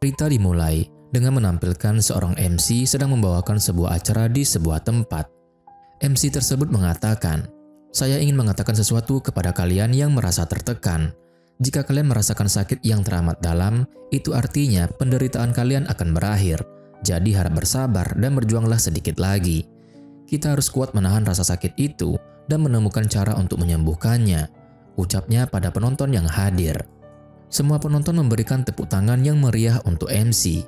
Cerita dimulai dengan menampilkan seorang MC sedang membawakan sebuah acara di sebuah tempat. MC tersebut mengatakan, "Saya ingin mengatakan sesuatu kepada kalian yang merasa tertekan. Jika kalian merasakan sakit yang teramat dalam, itu artinya penderitaan kalian akan berakhir. Jadi harap bersabar dan berjuanglah sedikit lagi. Kita harus kuat menahan rasa sakit itu dan menemukan cara untuk menyembuhkannya," ucapnya pada penonton yang hadir. Semua penonton memberikan tepuk tangan yang meriah untuk MC.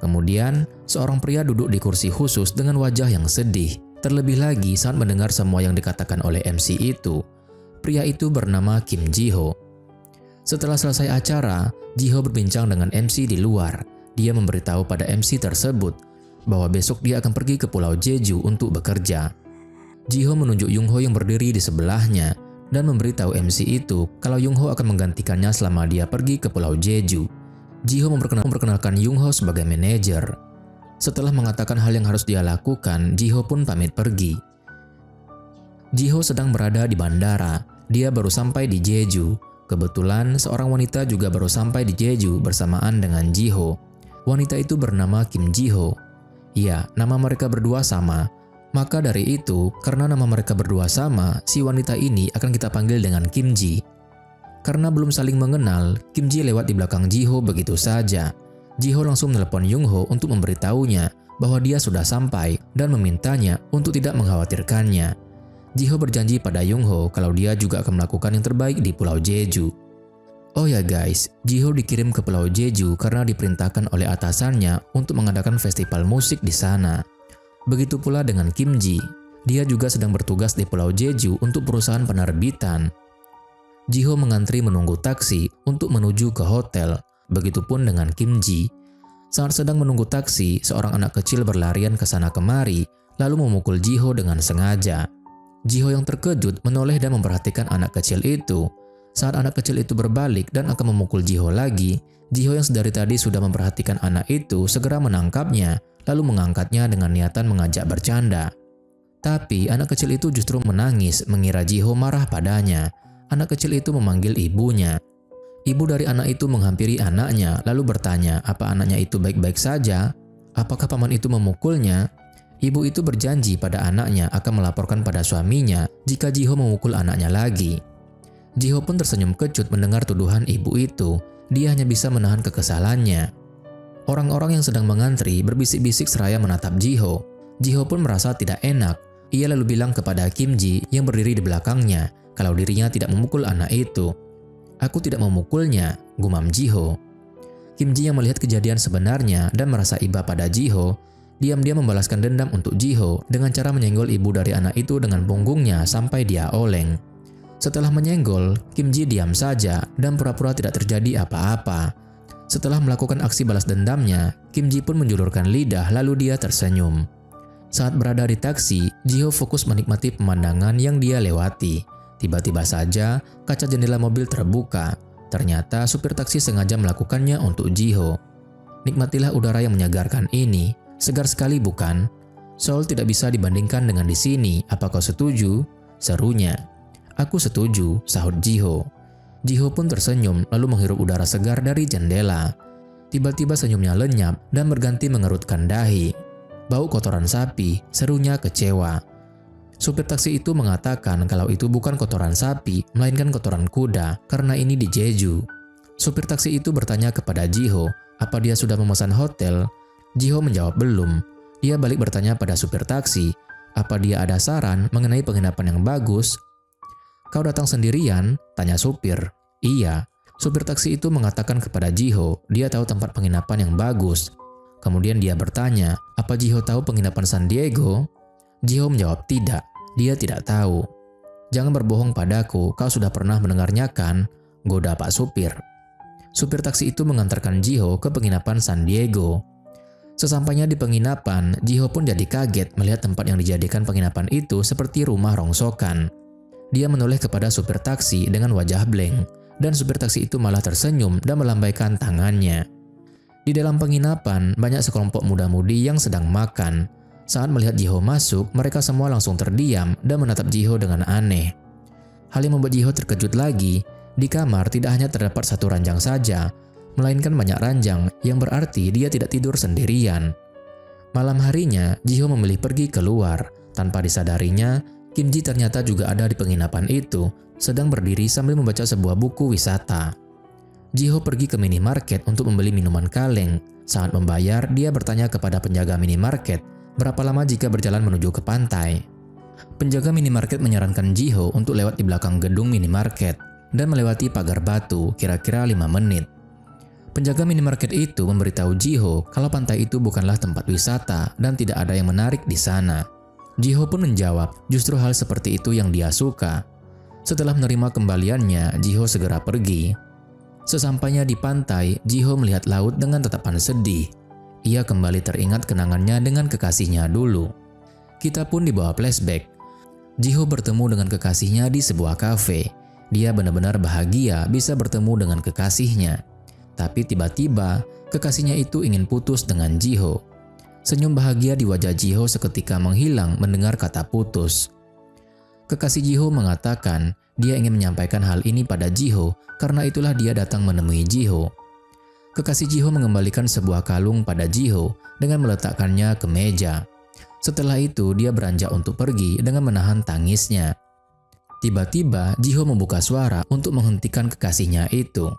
Kemudian, seorang pria duduk di kursi khusus dengan wajah yang sedih. Terlebih lagi saat mendengar semua yang dikatakan oleh MC itu. Pria itu bernama Kim Ji-ho. Setelah selesai acara, Ji-ho berbincang dengan MC di luar. Dia memberitahu pada MC tersebut bahwa besok dia akan pergi ke Pulau Jeju untuk bekerja. Ji-ho menunjuk Young-ho yang berdiri di sebelahnya dan memberitahu MC itu kalau Young-ho akan menggantikannya selama dia pergi ke Pulau Jeju. Ji-ho memperkenalkan Young-ho sebagai manajer. Setelah mengatakan hal yang harus dia lakukan, Ji-ho pun pamit pergi. Ji-ho sedang berada di bandara. Dia baru sampai di Jeju. Kebetulan seorang wanita juga baru sampai di Jeju bersamaan dengan Ji-ho. Wanita itu bernama Kim Ji-ho. Ya, nama mereka berdua sama. Maka dari itu, karena nama mereka berdua sama, si wanita ini akan kita panggil dengan Kim Ji. Karena belum saling mengenal, Kim Ji lewat di belakang Ji-ho begitu saja. Ji-ho langsung menelepon Young-ho untuk memberitahunya bahwa dia sudah sampai dan memintanya untuk tidak mengkhawatirkannya. Ji-ho berjanji pada Young-ho kalau dia juga akan melakukan yang terbaik di Pulau Jeju. Oh ya guys, Ji-ho dikirim ke Pulau Jeju karena diperintahkan oleh atasannya untuk mengadakan festival musik di sana. Begitu pula dengan Kim Ji. Dia juga sedang bertugas di Pulau Jeju untuk perusahaan penerbitan. Ji-ho mengantri menunggu taksi untuk menuju ke hotel. Begitupun dengan Kim Ji. Saat sedang menunggu taksi, seorang anak kecil berlarian ke sana kemari, lalu memukul Ji-ho dengan sengaja. Ji-ho yang terkejut menoleh dan memperhatikan anak kecil itu. Saat anak kecil itu berbalik dan akan memukul Ji-ho lagi, Ji-ho yang sedari tadi sudah memperhatikan anak itu segera menangkapnya, lalu mengangkatnya dengan niatan mengajak bercanda. Tapi anak kecil itu justru menangis mengira Ji-ho marah padanya. Anak kecil itu memanggil ibunya. Ibu dari anak itu menghampiri anaknya lalu bertanya apa anaknya itu baik-baik saja. Apakah paman itu memukulnya? Ibu itu berjanji pada anaknya akan melaporkan pada suaminya jika Ji-ho memukul anaknya lagi. Ji-ho pun tersenyum kecut mendengar tuduhan ibu itu. Dia hanya bisa menahan kekesalannya. Orang-orang yang sedang mengantri berbisik-bisik seraya menatap Ji-ho. Ji-ho pun merasa tidak enak. Ia lalu bilang kepada Kim Ji yang berdiri di belakangnya kalau dirinya tidak memukul anak itu. "Aku tidak memukulnya," gumam Ji-ho. Kim Ji yang melihat kejadian sebenarnya dan merasa iba pada Ji-ho, diam-diam membalaskan dendam untuk Ji-ho dengan cara menyenggol ibu dari anak itu dengan punggungnya sampai dia oleng. Setelah menyenggol, Kim Ji diam saja dan pura-pura tidak terjadi apa-apa. Setelah melakukan aksi balas dendamnya, Kim Ji pun menjulurkan lidah lalu dia tersenyum. Saat berada di taksi, Ji-ho fokus menikmati pemandangan yang dia lewati. Tiba-tiba saja, kaca jendela mobil terbuka. Ternyata supir taksi sengaja melakukannya untuk Ji-ho. "Nikmatilah udara yang menyegarkan ini. Segar sekali bukan? Seoul tidak bisa dibandingkan dengan di sini. Apa kau setuju?" serunya. "Aku setuju," sahut Ji-ho. Ji-ho pun tersenyum lalu menghirup udara segar dari jendela. Tiba-tiba senyumnya lenyap dan berganti mengerutkan dahi. "Bau kotoran sapi," serunya kecewa. Supir taksi itu mengatakan kalau itu bukan kotoran sapi, melainkan kotoran kuda karena ini di Jeju. Supir taksi itu bertanya kepada Ji-ho, apa dia sudah memesan hotel? Ji-ho menjawab belum. Dia balik bertanya pada supir taksi, apa dia ada saran mengenai penginapan yang bagus? "Kau datang sendirian?" tanya supir. "Iya." Supir taksi itu mengatakan kepada Ji-ho, dia tahu tempat penginapan yang bagus. Kemudian dia bertanya, apa Ji-ho tahu penginapan San Diego? Ji-ho menjawab tidak, dia tidak tahu. "Jangan berbohong padaku, kau sudah pernah mendengarnya kan?" goda Pak supir. Supir taksi itu mengantarkan Ji-ho ke penginapan San Diego. Sesampainya di penginapan, Ji-ho pun jadi kaget melihat tempat yang dijadikan penginapan itu seperti rumah rongsokan. Dia menoleh kepada supir taksi dengan wajah blank, dan supir taksi itu malah tersenyum dan melambaikan tangannya. Di dalam penginapan, banyak sekelompok muda-mudi yang sedang makan. Saat melihat Ji-ho masuk, mereka semua langsung terdiam dan menatap Ji-ho dengan aneh. Hal yang membuat Ji-ho terkejut lagi, di kamar tidak hanya terdapat satu ranjang saja, melainkan banyak ranjang, yang berarti dia tidak tidur sendirian. Malam harinya, Ji-ho memilih pergi keluar. Tanpa disadarinya, Kim Ji ternyata juga ada di penginapan itu, sedang berdiri sambil membaca sebuah buku wisata. Ji-ho pergi ke minimarket untuk membeli minuman kaleng. Saat membayar, dia bertanya kepada penjaga minimarket, berapa lama jika berjalan menuju ke pantai. Penjaga minimarket menyarankan Ji-ho untuk lewat di belakang gedung minimarket dan melewati pagar batu kira-kira 5 menit. Penjaga minimarket itu memberitahu Ji-ho kalau pantai itu bukanlah tempat wisata dan tidak ada yang menarik di sana. Ji-ho pun menjawab, justru hal seperti itu yang dia suka. Setelah menerima kembaliannya, Ji-ho segera pergi. Sesampainya di pantai, Ji-ho melihat laut dengan tatapan sedih. Ia kembali teringat kenangannya dengan kekasihnya dulu. Kita pun dibawa flashback. Ji-ho bertemu dengan kekasihnya di sebuah kafe. Dia benar-benar bahagia bisa bertemu dengan kekasihnya. Tapi tiba-tiba, kekasihnya itu ingin putus dengan Ji-ho. Senyum bahagia di wajah Ji-ho seketika menghilang mendengar kata putus. Kekasih Ji-ho mengatakan dia ingin menyampaikan hal ini pada Ji-ho karena itulah dia datang menemui Ji-ho. Kekasih Ji-ho mengembalikan sebuah kalung pada Ji-ho dengan meletakkannya ke meja. Setelah itu, dia beranjak untuk pergi dengan menahan tangisnya. Tiba-tiba, Ji-ho membuka suara untuk menghentikan kekasihnya itu.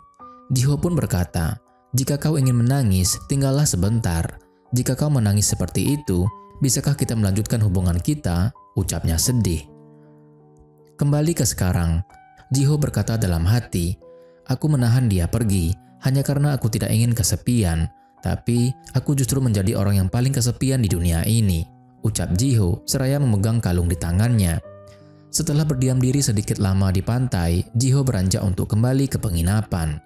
Ji-ho pun berkata, "Jika kau ingin menangis, tinggallah sebentar. Jika kau menangis seperti itu, bisakah kita melanjutkan hubungan kita?" ucapnya sedih. Kembali ke sekarang, Ji-ho berkata dalam hati, "Aku menahan dia pergi hanya karena aku tidak ingin kesepian, tapi aku justru menjadi orang yang paling kesepian di dunia ini," ucap Ji-ho seraya memegang kalung di tangannya. Setelah berdiam diri sedikit lama di pantai, Ji-ho beranjak untuk kembali ke penginapan.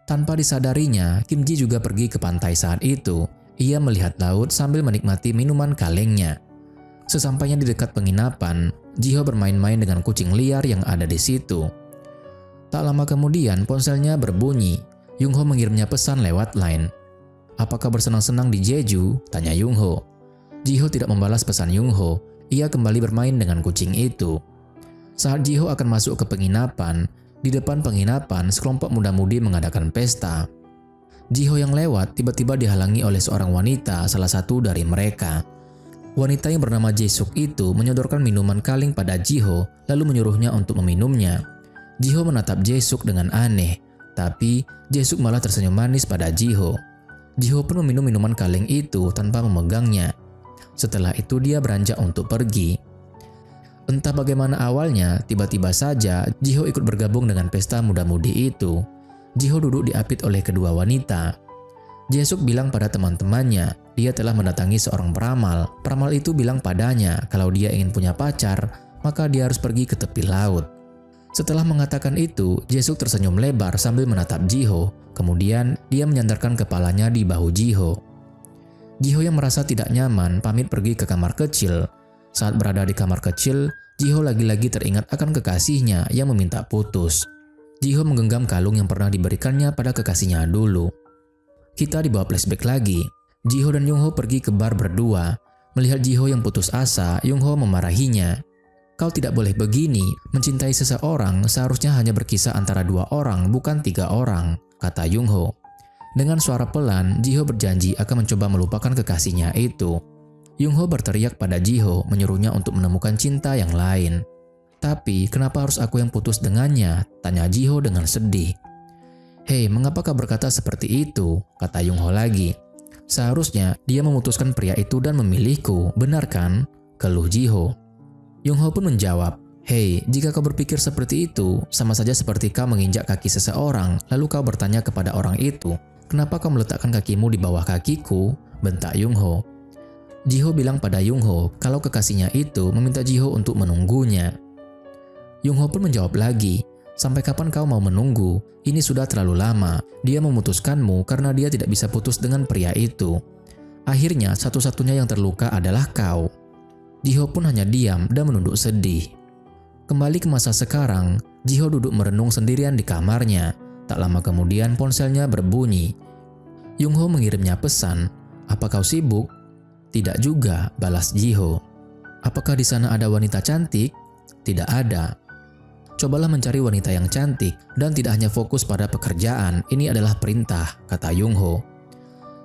Tanpa disadarinya, Kim Ji juga pergi ke pantai saat itu. Ia melihat laut sambil menikmati minuman kalengnya. Sesampainya di dekat penginapan, Ji-ho bermain-main dengan kucing liar yang ada di situ. Tak lama kemudian, ponselnya berbunyi. Yung-ho mengirimnya pesan lewat line. "Apakah bersenang-senang di Jeju?" tanya Yung-ho. Ji-ho tidak membalas pesan Yung-ho. Ia kembali bermain dengan kucing itu. Saat Ji-ho akan masuk ke penginapan, di depan penginapan sekelompok muda-mudi mengadakan pesta. Ji-ho yang lewat tiba-tiba dihalangi oleh seorang wanita, salah satu dari mereka. Wanita yang bernama Jae-suk itu menyodorkan minuman kaleng pada Ji-ho lalu menyuruhnya untuk meminumnya. Ji-ho menatap Jae-suk dengan aneh, tapi Jae-suk malah tersenyum manis pada Ji-ho. Ji-ho pun meminum minuman kaleng itu tanpa memegangnya. Setelah itu dia beranjak untuk pergi. Entah bagaimana awalnya, tiba-tiba saja Ji-ho ikut bergabung dengan pesta muda-mudi itu. Ji-ho duduk diapit oleh kedua wanita. Jae-suk bilang pada teman-temannya, dia telah mendatangi seorang peramal. Peramal itu bilang padanya kalau dia ingin punya pacar, maka dia harus pergi ke tepi laut. Setelah mengatakan itu, Jae-suk tersenyum lebar sambil menatap Ji-ho. Kemudian dia menyandarkan kepalanya di bahu Ji-ho. Ji-ho yang merasa tidak nyaman pamit pergi ke kamar kecil. Saat berada di kamar kecil, Ji-ho lagi-lagi teringat akan kekasihnya yang meminta putus. Ji-ho menggenggam kalung yang pernah diberikannya pada kekasihnya dulu. Kita dibawa flashback lagi. Ji-ho dan Yung-ho pergi ke bar berdua. Melihat Ji-ho yang putus asa, Yung-ho memarahinya. "Kau tidak boleh begini, mencintai seseorang seharusnya hanya berkisah antara 2 orang, bukan 3 orang, kata Yung-ho. Dengan suara pelan, Ji-ho berjanji akan mencoba melupakan kekasihnya itu. Yung-ho berteriak pada Ji-ho, menyuruhnya untuk menemukan cinta yang lain. "Tapi, kenapa harus aku yang putus dengannya?" tanya Ji-ho dengan sedih. "Hei, mengapa kau berkata seperti itu?" kata Yung-ho lagi. "Seharusnya dia memutuskan pria itu dan memilihku, benar kan?" keluh Ji-ho. Yung-ho pun menjawab, "Hei, jika kau berpikir seperti itu, sama saja seperti kau menginjak kaki seseorang, lalu kau bertanya kepada orang itu, 'Kenapa kau meletakkan kakimu di bawah kakiku?' bentak Yung-ho. Ji-ho bilang pada Yung-ho kalau kekasihnya itu meminta Ji-ho untuk menunggunya. Yung-ho pun menjawab lagi, "Sampai kapan kau mau menunggu? Ini sudah terlalu lama. Dia memutuskanmu karena dia tidak bisa putus dengan pria itu. Akhirnya satu-satunya yang terluka adalah kau." Ji-ho pun hanya diam dan menunduk sedih. Kembali ke masa sekarang, Ji-ho duduk merenung sendirian di kamarnya. Tak lama kemudian ponselnya berbunyi. Yung-ho mengirimnya pesan, "Apa kau sibuk?" "Tidak juga," balas Ji-ho. "Apakah di sana ada wanita cantik?" "Tidak ada." Cobalah mencari wanita yang cantik dan tidak hanya fokus pada pekerjaan, ini adalah perintah, kata Yung Ho.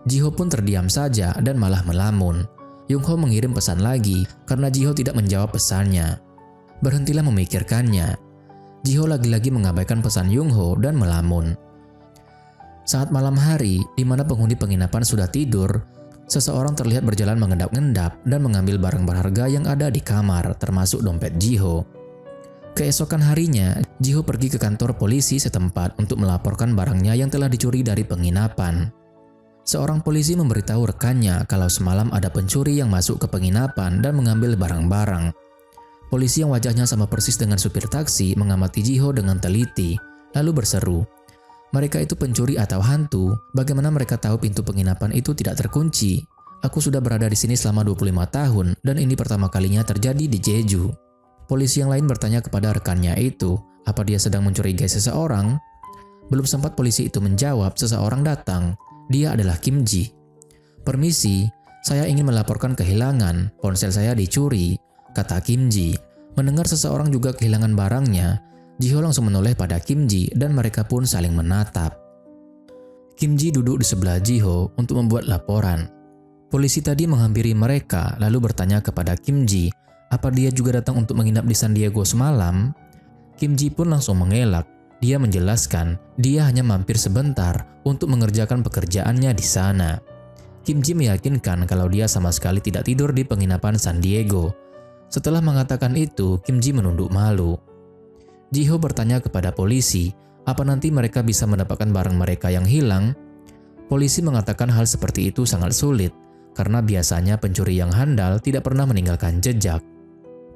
Ji-ho pun terdiam saja dan malah melamun. Yung Ho mengirim pesan lagi karena Ji-ho tidak menjawab pesannya. Berhentilah memikirkannya. Ji-ho lagi-lagi mengabaikan pesan Yung Ho dan melamun. Saat malam hari, di mana penghuni penginapan sudah tidur, seseorang terlihat berjalan mengendap-endap dan mengambil barang berharga yang ada di kamar, termasuk dompet Ji-ho. Keesokan harinya, Ji-ho pergi ke kantor polisi setempat untuk melaporkan barangnya yang telah dicuri dari penginapan. Seorang polisi memberitahu rekannya kalau semalam ada pencuri yang masuk ke penginapan dan mengambil barang-barang. Polisi yang wajahnya sama persis dengan supir taksi mengamati Ji-ho dengan teliti, lalu berseru, "Mereka itu pencuri atau hantu? Bagaimana mereka tahu pintu penginapan itu tidak terkunci? Aku sudah berada di sini selama 25 tahun dan ini pertama kalinya terjadi di Jeju." Polisi yang lain bertanya kepada rekannya itu, apa dia sedang mencurigai seseorang? Belum sempat polisi itu menjawab, seseorang datang. Dia adalah Kim Ji. "Permisi, saya ingin melaporkan kehilangan. Ponsel saya dicuri," kata Kim Ji. Mendengar seseorang juga kehilangan barangnya, Ji-ho langsung menoleh pada Kim Ji dan mereka pun saling menatap. Kim Ji duduk di sebelah Ji-ho untuk membuat laporan. Polisi tadi menghampiri mereka lalu bertanya kepada Kim Ji, apa dia juga datang untuk menginap di San Diego semalam? Kim Ji pun langsung mengelak. Dia menjelaskan dia hanya mampir sebentar untuk mengerjakan pekerjaannya di sana. Kim Ji meyakinkan kalau dia sama sekali tidak tidur di penginapan San Diego. Setelah mengatakan itu, Kim Ji menunduk malu. Ji-ho bertanya kepada polisi, apa nanti mereka bisa mendapatkan barang mereka yang hilang? Polisi mengatakan hal seperti itu sangat sulit, karena biasanya pencuri yang handal tidak pernah meninggalkan jejak.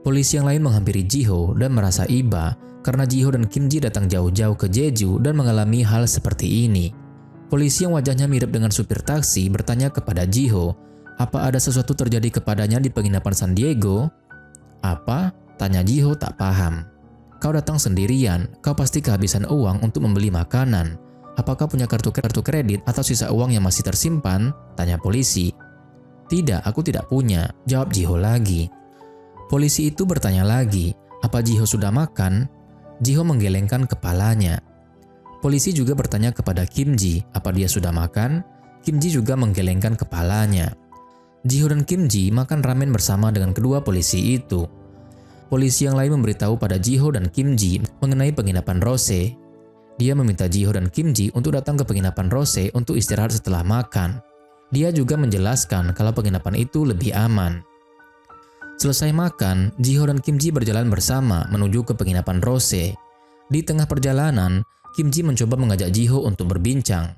Polisi yang lain menghampiri Ji-ho dan merasa iba karena Ji-ho dan Kim Ji datang jauh-jauh ke Jeju dan mengalami hal seperti ini. Polisi yang wajahnya mirip dengan supir taksi bertanya kepada Ji-ho, apa ada sesuatu terjadi kepadanya di penginapan San Diego? "Apa?" tanya Ji-ho tak paham. "Kau datang sendirian, kau pasti kehabisan uang untuk membeli makanan. Apakah punya kartu kredit atau sisa uang yang masih tersimpan?" tanya polisi. "Tidak, aku tidak punya," jawab Ji-ho lagi. Polisi itu bertanya lagi, apa Ji-ho sudah makan? Ji-ho menggelengkan kepalanya. Polisi juga bertanya kepada Kim Ji, apa dia sudah makan? Kim Ji juga menggelengkan kepalanya. Ji-ho dan Kim Ji makan ramen bersama dengan kedua polisi itu. Polisi yang lain memberitahu pada Ji-ho dan Kim Ji mengenai penginapan Rose. Dia meminta Ji-ho dan Kim Ji untuk datang ke penginapan Rose untuk istirahat setelah makan. Dia juga menjelaskan kalau penginapan itu lebih aman. Selesai makan, Ji-ho dan Kim Ji berjalan bersama menuju ke penginapan Rose. Di tengah perjalanan, Kim Ji mencoba mengajak Ji-ho untuk berbincang.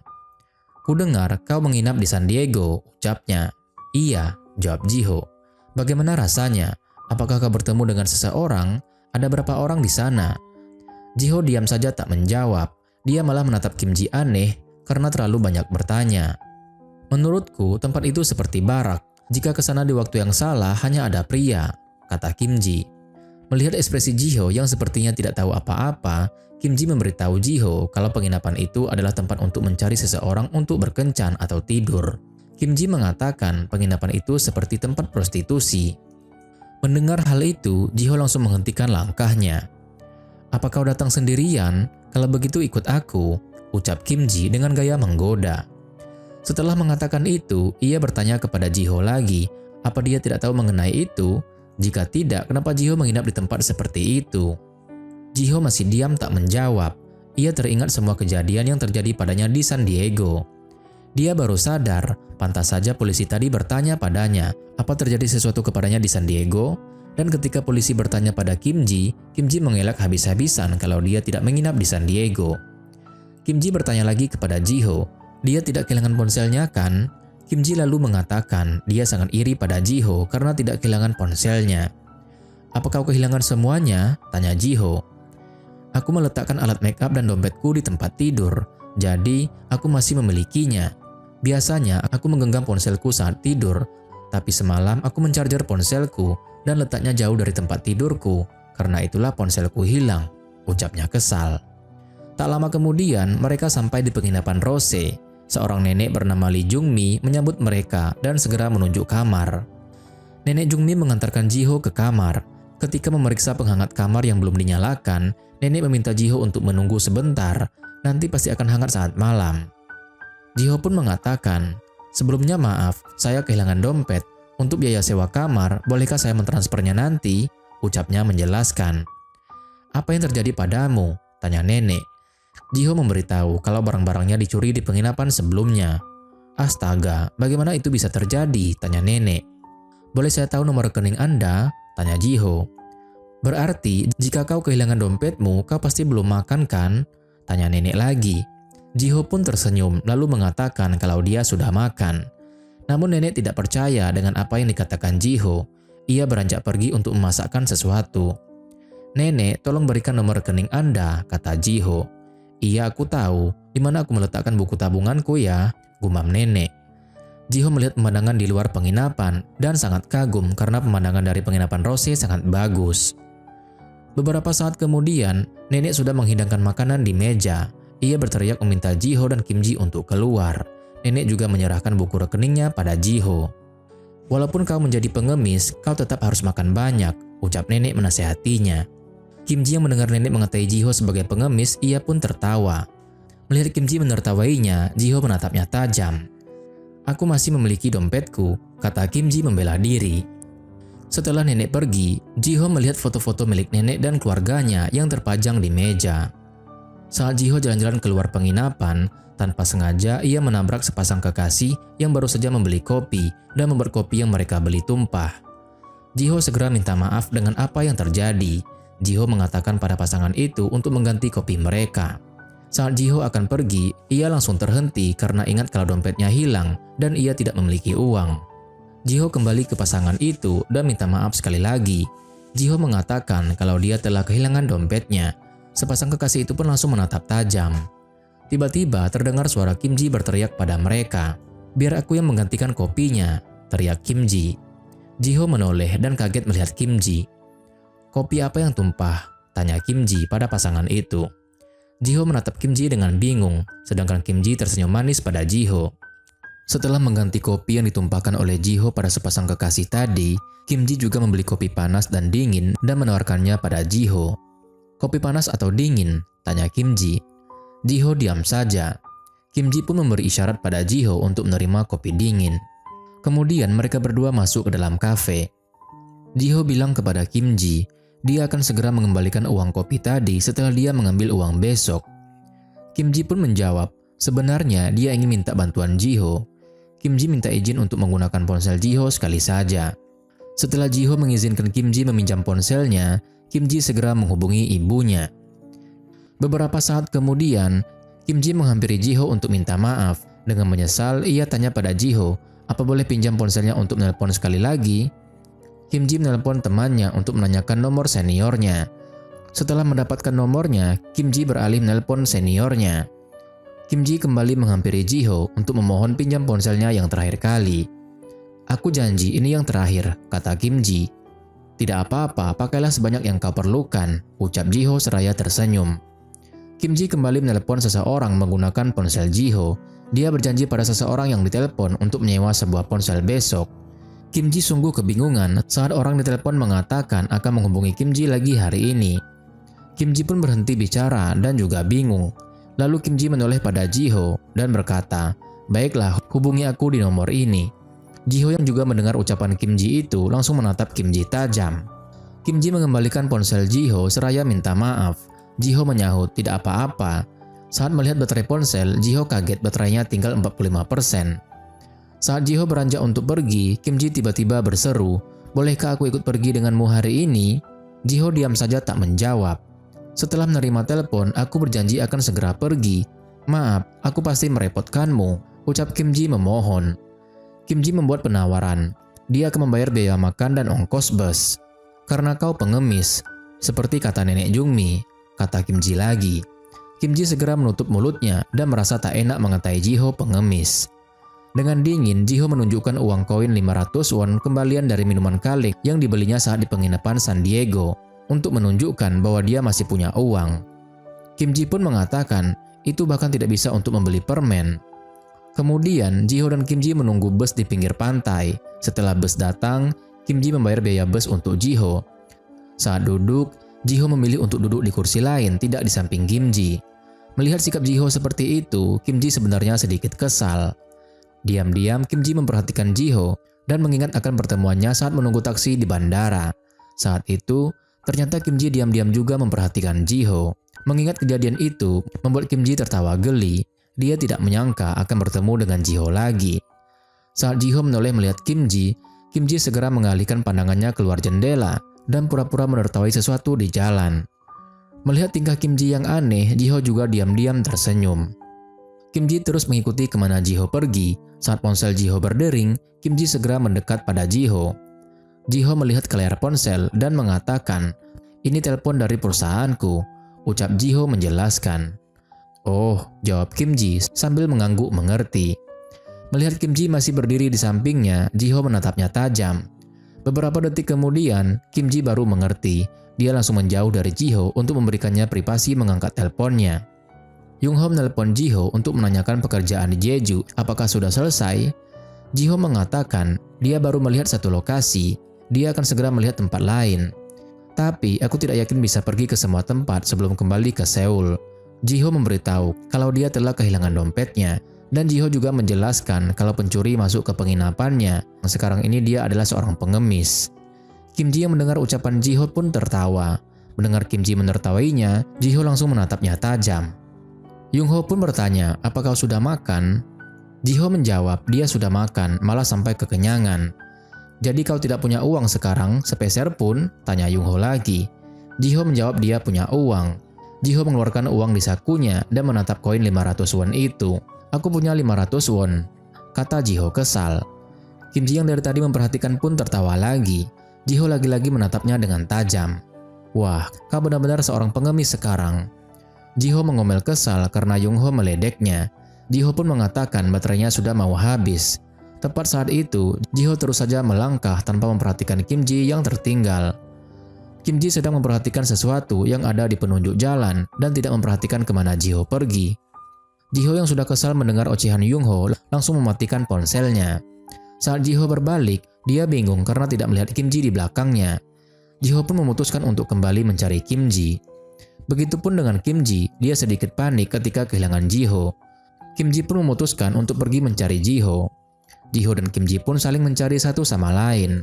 "Kudengar kau menginap di San Diego," ucapnya. "Iya," jawab Ji-ho. "Bagaimana rasanya? Apakah kau bertemu dengan seseorang? Ada berapa orang di sana?" Ji-ho diam saja tak menjawab. Dia malah menatap Kim Ji aneh karena terlalu banyak bertanya. "Menurutku, tempat itu seperti barak. Jika ke sana di waktu yang salah, hanya ada pria," kata Kim Ji. Melihat ekspresi Ji-ho yang sepertinya tidak tahu apa-apa, Kim Ji memberitahu Ji-ho kalau penginapan itu adalah tempat untuk mencari seseorang untuk berkencan atau tidur. Kim Ji mengatakan penginapan itu seperti tempat prostitusi. Mendengar hal itu, Ji-ho langsung menghentikan langkahnya. "Apa kau datang sendirian? Kalau begitu ikut aku," ucap Kim Ji dengan gaya menggoda. Setelah mengatakan itu, ia bertanya kepada Ji-ho lagi, apa dia tidak tahu mengenai itu? Jika tidak, kenapa Ji-ho menginap di tempat seperti itu? Ji-ho masih diam tak menjawab. Ia teringat semua kejadian yang terjadi padanya di San Diego. Dia baru sadar, pantas saja polisi tadi bertanya padanya, apa terjadi sesuatu kepadanya di San Diego? Dan ketika polisi bertanya pada Kim Ji mengelak habis-habisan kalau dia tidak menginap di San Diego. Kim Ji bertanya lagi kepada Ji-ho, dia tidak kehilangan ponselnya kan? Kim Ji lalu mengatakan dia sangat iri pada Ji-ho karena tidak kehilangan ponselnya. "Apa kau kehilangan semuanya?" tanya Ji-ho. "Aku meletakkan alat make up dan dompetku di tempat tidur, jadi aku masih memilikinya. Biasanya aku menggenggam ponselku saat tidur, tapi semalam aku mencarger ponselku dan letaknya jauh dari tempat tidurku, karena itulah ponselku hilang," ucapnya kesal. Tak lama kemudian mereka sampai di penginapan Rose. Seorang nenek bernama Lee Jung-mi menyambut mereka dan segera menunjuk kamar. Nenek Jung-mi mengantarkan Ji-ho ke kamar. Ketika memeriksa penghangat kamar yang belum dinyalakan, nenek meminta Jiho untuk menunggu sebentar, nanti pasti akan hangat saat malam. Jiho pun mengatakan, "Sebelumnya maaf, saya kehilangan dompet. Untuk biaya sewa kamar, bolehkah saya mentransfernya nanti?" ucapnya menjelaskan. "Apa yang terjadi padamu?" tanya nenek. Jiho memberitahu kalau barang-barangnya dicuri di penginapan sebelumnya. "Astaga, bagaimana itu bisa terjadi?" tanya nenek. "Boleh saya tahu nomor rekening Anda?" tanya Jiho. "Berarti jika kau kehilangan dompetmu, kau pasti belum makan kan?" tanya nenek lagi. Jiho pun tersenyum lalu mengatakan kalau dia sudah makan. Namun nenek tidak percaya dengan apa yang dikatakan Jiho. Ia beranjak pergi untuk memasakkan sesuatu. "Nenek, tolong berikan nomor rekening Anda," kata Jiho. "Iya, aku tahu. Di mana aku meletakkan buku tabunganku ya?" gumam nenek. Jiho melihat pemandangan di luar penginapan dan sangat kagum karena pemandangan dari penginapan Rose sangat bagus. Beberapa saat kemudian, nenek sudah menghidangkan makanan di meja. Ia berteriak meminta Jiho dan Kim Ji untuk keluar. Nenek juga menyerahkan buku rekeningnya pada Jiho. "Walaupun kau menjadi pengemis, kau tetap harus makan banyak," ucap nenek menasehatinya. Kim Ji yang mendengar nenek mengatai Jiho sebagai pengemis, ia pun tertawa. Melihat Kim Ji menertawainya, Jiho menatapnya tajam. "Aku masih memiliki dompetku," kata Kim Ji membela diri. Setelah nenek pergi, Jiho melihat foto-foto milik nenek dan keluarganya yang terpajang di meja. Saat Jiho jalan-jalan keluar penginapan, tanpa sengaja ia menabrak sepasang kekasih yang baru saja membeli kopi dan membuat kopi yang mereka beli tumpah. Jiho segera minta maaf dengan apa yang terjadi. Jiho mengatakan pada pasangan itu untuk mengganti kopi mereka. Saat Jiho akan pergi, ia langsung terhenti karena ingat kalau dompetnya hilang dan ia tidak memiliki uang. Jiho kembali ke pasangan itu dan minta maaf sekali lagi. Jiho mengatakan kalau dia telah kehilangan dompetnya. Sepasang kekasih itu pun langsung menatap tajam. Tiba-tiba terdengar suara Kim Ji berteriak pada mereka. "Biar aku yang menggantikan kopinya," teriak Kim Ji. Jiho menoleh dan kaget melihat Kim Ji. "Kopi apa yang tumpah?" tanya Kim Ji pada pasangan itu. Jiho menatap Kim Ji dengan bingung, sedangkan Kim Ji tersenyum manis pada Jiho. Setelah mengganti kopi yang ditumpahkan oleh Jiho pada sepasang kekasih tadi, Kim Ji juga membeli kopi panas dan dingin dan menawarkannya pada Jiho. "Kopi panas atau dingin?" tanya Kim Ji. Jiho diam saja. Kim Ji pun memberi isyarat pada Jiho untuk menerima kopi dingin. Kemudian mereka berdua masuk ke dalam kafe. Jiho bilang kepada Kim Ji, dia akan segera mengembalikan uang kopi tadi setelah dia mengambil uang besok. Kim Ji pun menjawab, sebenarnya dia ingin minta bantuan Jiho. Kim Ji minta izin untuk menggunakan ponsel Jiho sekali saja. Setelah Jiho mengizinkan Kim Ji meminjam ponselnya, Kim Ji segera menghubungi ibunya. Beberapa saat kemudian, Kim Ji menghampiri Jiho untuk minta maaf. Dengan menyesal, ia tanya pada Jiho, apa boleh pinjam ponselnya untuk menelpon sekali lagi? Kim Ji menelpon temannya untuk menanyakan nomor seniornya. Setelah mendapatkan nomornya, Kim Ji beralih menelpon seniornya. Kim Ji kembali menghampiri Jiho untuk memohon pinjam ponselnya yang terakhir kali. "Aku janji ini yang terakhir," kata Kim Ji. "Tidak apa-apa, pakailah sebanyak yang kau perlukan," ucap Jiho seraya tersenyum. Kim Ji kembali menelpon seseorang menggunakan ponsel Jiho. Dia berjanji pada seseorang yang ditelepon untuk menyewa sebuah ponsel besok. Kim Ji sungguh kebingungan saat orang ditelepon mengatakan akan menghubungi Kim Ji lagi hari ini. Kim Ji pun berhenti bicara dan juga bingung. Lalu Kim Ji menoleh pada Jiho dan berkata, "Baiklah, hubungi aku di nomor ini." Jiho yang juga mendengar ucapan Kim Ji itu langsung menatap Kim Ji tajam. Kim Ji mengembalikan ponsel Jiho seraya minta maaf. Jiho menyahut, "Tidak apa-apa." Saat melihat baterai ponsel, Jiho kaget baterainya tinggal 45%. Saat Jiho beranjak untuk pergi, Kim Ji tiba-tiba berseru, "Bolehkah aku ikut pergi denganmu hari ini?" Jiho diam saja tak menjawab. "Setelah menerima telepon, aku berjanji akan segera pergi. Maaf, aku pasti merepotkanmu," ucap Kim Ji memohon. Kim Ji membuat penawaran. Dia akan membayar biaya makan dan ongkos bus. "Karena kau pengemis," seperti kata nenek Jungmi, kata Kim Ji lagi. Kim Ji segera menutup mulutnya dan merasa tak enak mengatai Jiho pengemis. Dengan dingin, Jiho menunjukkan uang koin 500 won kembalian dari minuman kaleng yang dibelinya saat di penginapan San Diego untuk menunjukkan bahwa dia masih punya uang. Kim Ji pun mengatakan itu bahkan tidak bisa untuk membeli permen. Kemudian, Jiho dan Kim Ji menunggu bus di pinggir pantai. Setelah bus datang, Kim Ji membayar biaya bus untuk Jiho. Saat duduk, Ji-ho memilih untuk duduk di kursi lain, tidak di samping Kim Ji. Melihat sikap Ji-ho seperti itu, Kim Ji sebenarnya sedikit kesal. Diam-diam Kim Ji memperhatikan Ji-ho dan mengingat akan pertemuannya saat menunggu taksi di bandara. Saat itu, ternyata Kim Ji diam-diam juga memperhatikan Ji-ho. Mengingat kejadian itu, membuat Kim Ji tertawa geli. Dia tidak menyangka akan bertemu dengan Ji-ho lagi. Saat Ji-ho menoleh melihat Kim Ji segera mengalihkan pandangannya keluar jendela dan pura-pura menertawai sesuatu di jalan. Melihat tingkah Kim Ji yang aneh, Ji-ho juga diam-diam tersenyum. Kim Ji terus mengikuti kemana Ji-ho pergi. Saat ponsel Ji-ho berdering, Kim Ji segera mendekat pada Ji-ho. Ji-ho melihat ke layar ponsel dan mengatakan, "Ini telepon dari perusahaanku," ucap Ji-ho menjelaskan. "Oh," jawab Kim Ji sambil mengangguk mengerti. Melihat Kim Ji masih berdiri di sampingnya, Ji-ho menatapnya tajam. Beberapa detik kemudian, Kim Ji baru mengerti. Dia langsung menjauh dari Ji-ho untuk memberikannya privasi mengangkat teleponnya. Yung-ho menelpon Ji-ho untuk menanyakan pekerjaan di Jeju apakah sudah selesai. Ji-ho mengatakan dia baru melihat satu lokasi, dia akan segera melihat tempat lain. "Tapi aku tidak yakin bisa pergi ke semua tempat sebelum kembali ke Seoul." Ji-ho memberitahu kalau dia telah kehilangan dompetnya, dan Ji-ho juga menjelaskan kalau pencuri masuk ke penginapannya. Sekarang ini dia adalah seorang pengemis. Kim Ji yang mendengar ucapan Ji-ho pun tertawa. Mendengar Kim Ji menertawainya, Ji-ho langsung menatapnya tajam. Yung-ho pun bertanya, "Apa kau sudah makan?" Ji-ho menjawab dia sudah makan, malah sampai kekenyangan. "Jadi kau tidak punya uang sekarang, sepeser pun?" tanya Yung-ho lagi. Ji-ho menjawab dia punya uang. Ji-ho mengeluarkan uang di sakunya dan menatap koin 500 won itu. "Aku punya 500 won," kata Ji-ho kesal. Kim Ji yang dari tadi memperhatikan pun tertawa lagi. Ji-ho lagi-lagi menatapnya dengan tajam. "Wah, kau benar-benar seorang pengemis sekarang." Ji-ho mengomel kesal karena Yung-ho meledeknya. Ji-ho pun mengatakan baterainya sudah mau habis. Tepat saat itu, Ji-ho terus saja melangkah tanpa memperhatikan Kim Ji yang tertinggal. Kim Ji sedang memperhatikan sesuatu yang ada di penunjuk jalan dan tidak memperhatikan kemana Ji-ho pergi. Ji-ho yang sudah kesal mendengar ocehan Yung-ho langsung mematikan ponselnya. Saat Ji-ho berbalik, dia bingung karena tidak melihat Kim Ji di belakangnya. Ji-ho pun memutuskan untuk kembali mencari Kim Ji. Begitupun dengan Kim Ji, dia sedikit panik ketika kehilangan Ji-ho. Kim Ji pun memutuskan untuk pergi mencari Ji-ho. Ji-ho dan Kim Ji pun saling mencari satu sama lain.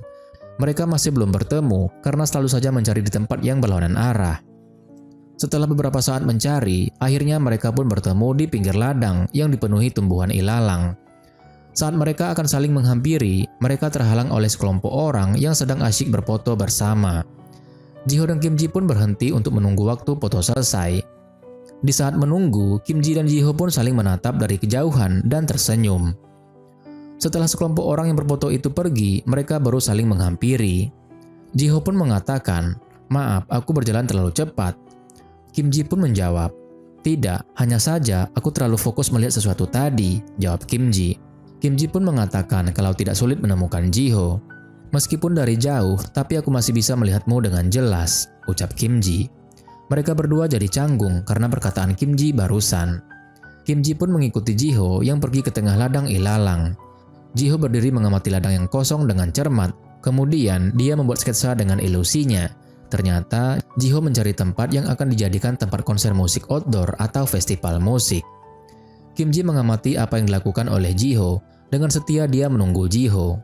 Mereka masih belum bertemu karena selalu saja mencari di tempat yang berlawanan arah. Setelah beberapa saat mencari, akhirnya mereka pun bertemu di pinggir ladang yang dipenuhi tumbuhan ilalang. Saat mereka akan saling menghampiri, mereka terhalang oleh sekelompok orang yang sedang asyik berfoto bersama. Ji-ho dan Kim Ji pun berhenti untuk menunggu waktu foto selesai. Di saat menunggu, Kim Ji dan Ji-ho pun saling menatap dari kejauhan dan tersenyum. Setelah sekelompok orang yang berfoto itu pergi, mereka baru saling menghampiri. Ji-ho pun mengatakan, "Maaf, aku berjalan terlalu cepat." Kim Ji pun menjawab, "Tidak, hanya saja aku terlalu fokus melihat sesuatu tadi," jawab Kim Ji. Kim Ji pun mengatakan kalau tidak sulit menemukan Ji-ho. "Meskipun dari jauh, tapi aku masih bisa melihatmu dengan jelas," ucap Kim Ji. Mereka berdua jadi canggung karena perkataan Kim Ji barusan. Kim Ji pun mengikuti Ji-ho yang pergi ke tengah ladang ilalang. Ji-ho berdiri mengamati ladang yang kosong dengan cermat. Kemudian dia membuat sketsa dengan ilusinya. Ternyata Ji-ho mencari tempat yang akan dijadikan tempat konser musik outdoor atau festival musik. Kim Ji mengamati apa yang dilakukan oleh Ji-ho. Dengan setia dia menunggu Ji-ho.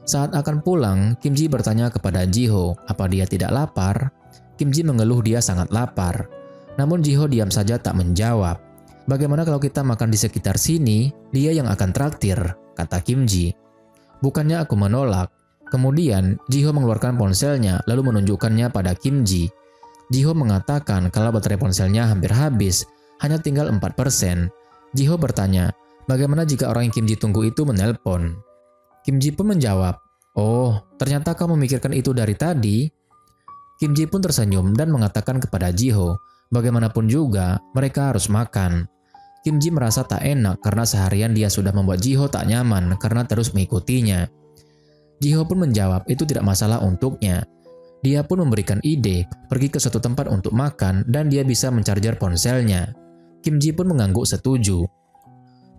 Saat akan pulang, Kim Ji bertanya kepada Ji-ho apa dia tidak lapar. Kim Ji mengeluh dia sangat lapar. Namun Ji-ho diam saja tak menjawab. "Bagaimana kalau kita makan di sekitar sini? Dia yang akan traktir," kata Kim Ji. Bukannya aku menolak. Kemudian Ji-ho mengeluarkan ponselnya lalu menunjukkannya pada Kim Ji. Ji-ho mengatakan kalau baterai ponselnya hampir habis, hanya tinggal 4%. Ji-ho bertanya, "Bagaimana jika orang yang Kim Ji tunggu itu menelpon?" Kim Ji pun menjawab, "Oh, ternyata kau memikirkan itu dari tadi?" Kim Ji pun tersenyum dan mengatakan kepada Ji-ho, bagaimanapun juga mereka harus makan. Kim Ji merasa tak enak karena seharian dia sudah membuat Ji-ho tak nyaman karena terus mengikutinya. Ji-ho pun menjawab itu tidak masalah untuknya. Dia pun memberikan ide pergi ke suatu tempat untuk makan dan dia bisa mencarger ponselnya. Kim Ji pun mengangguk setuju.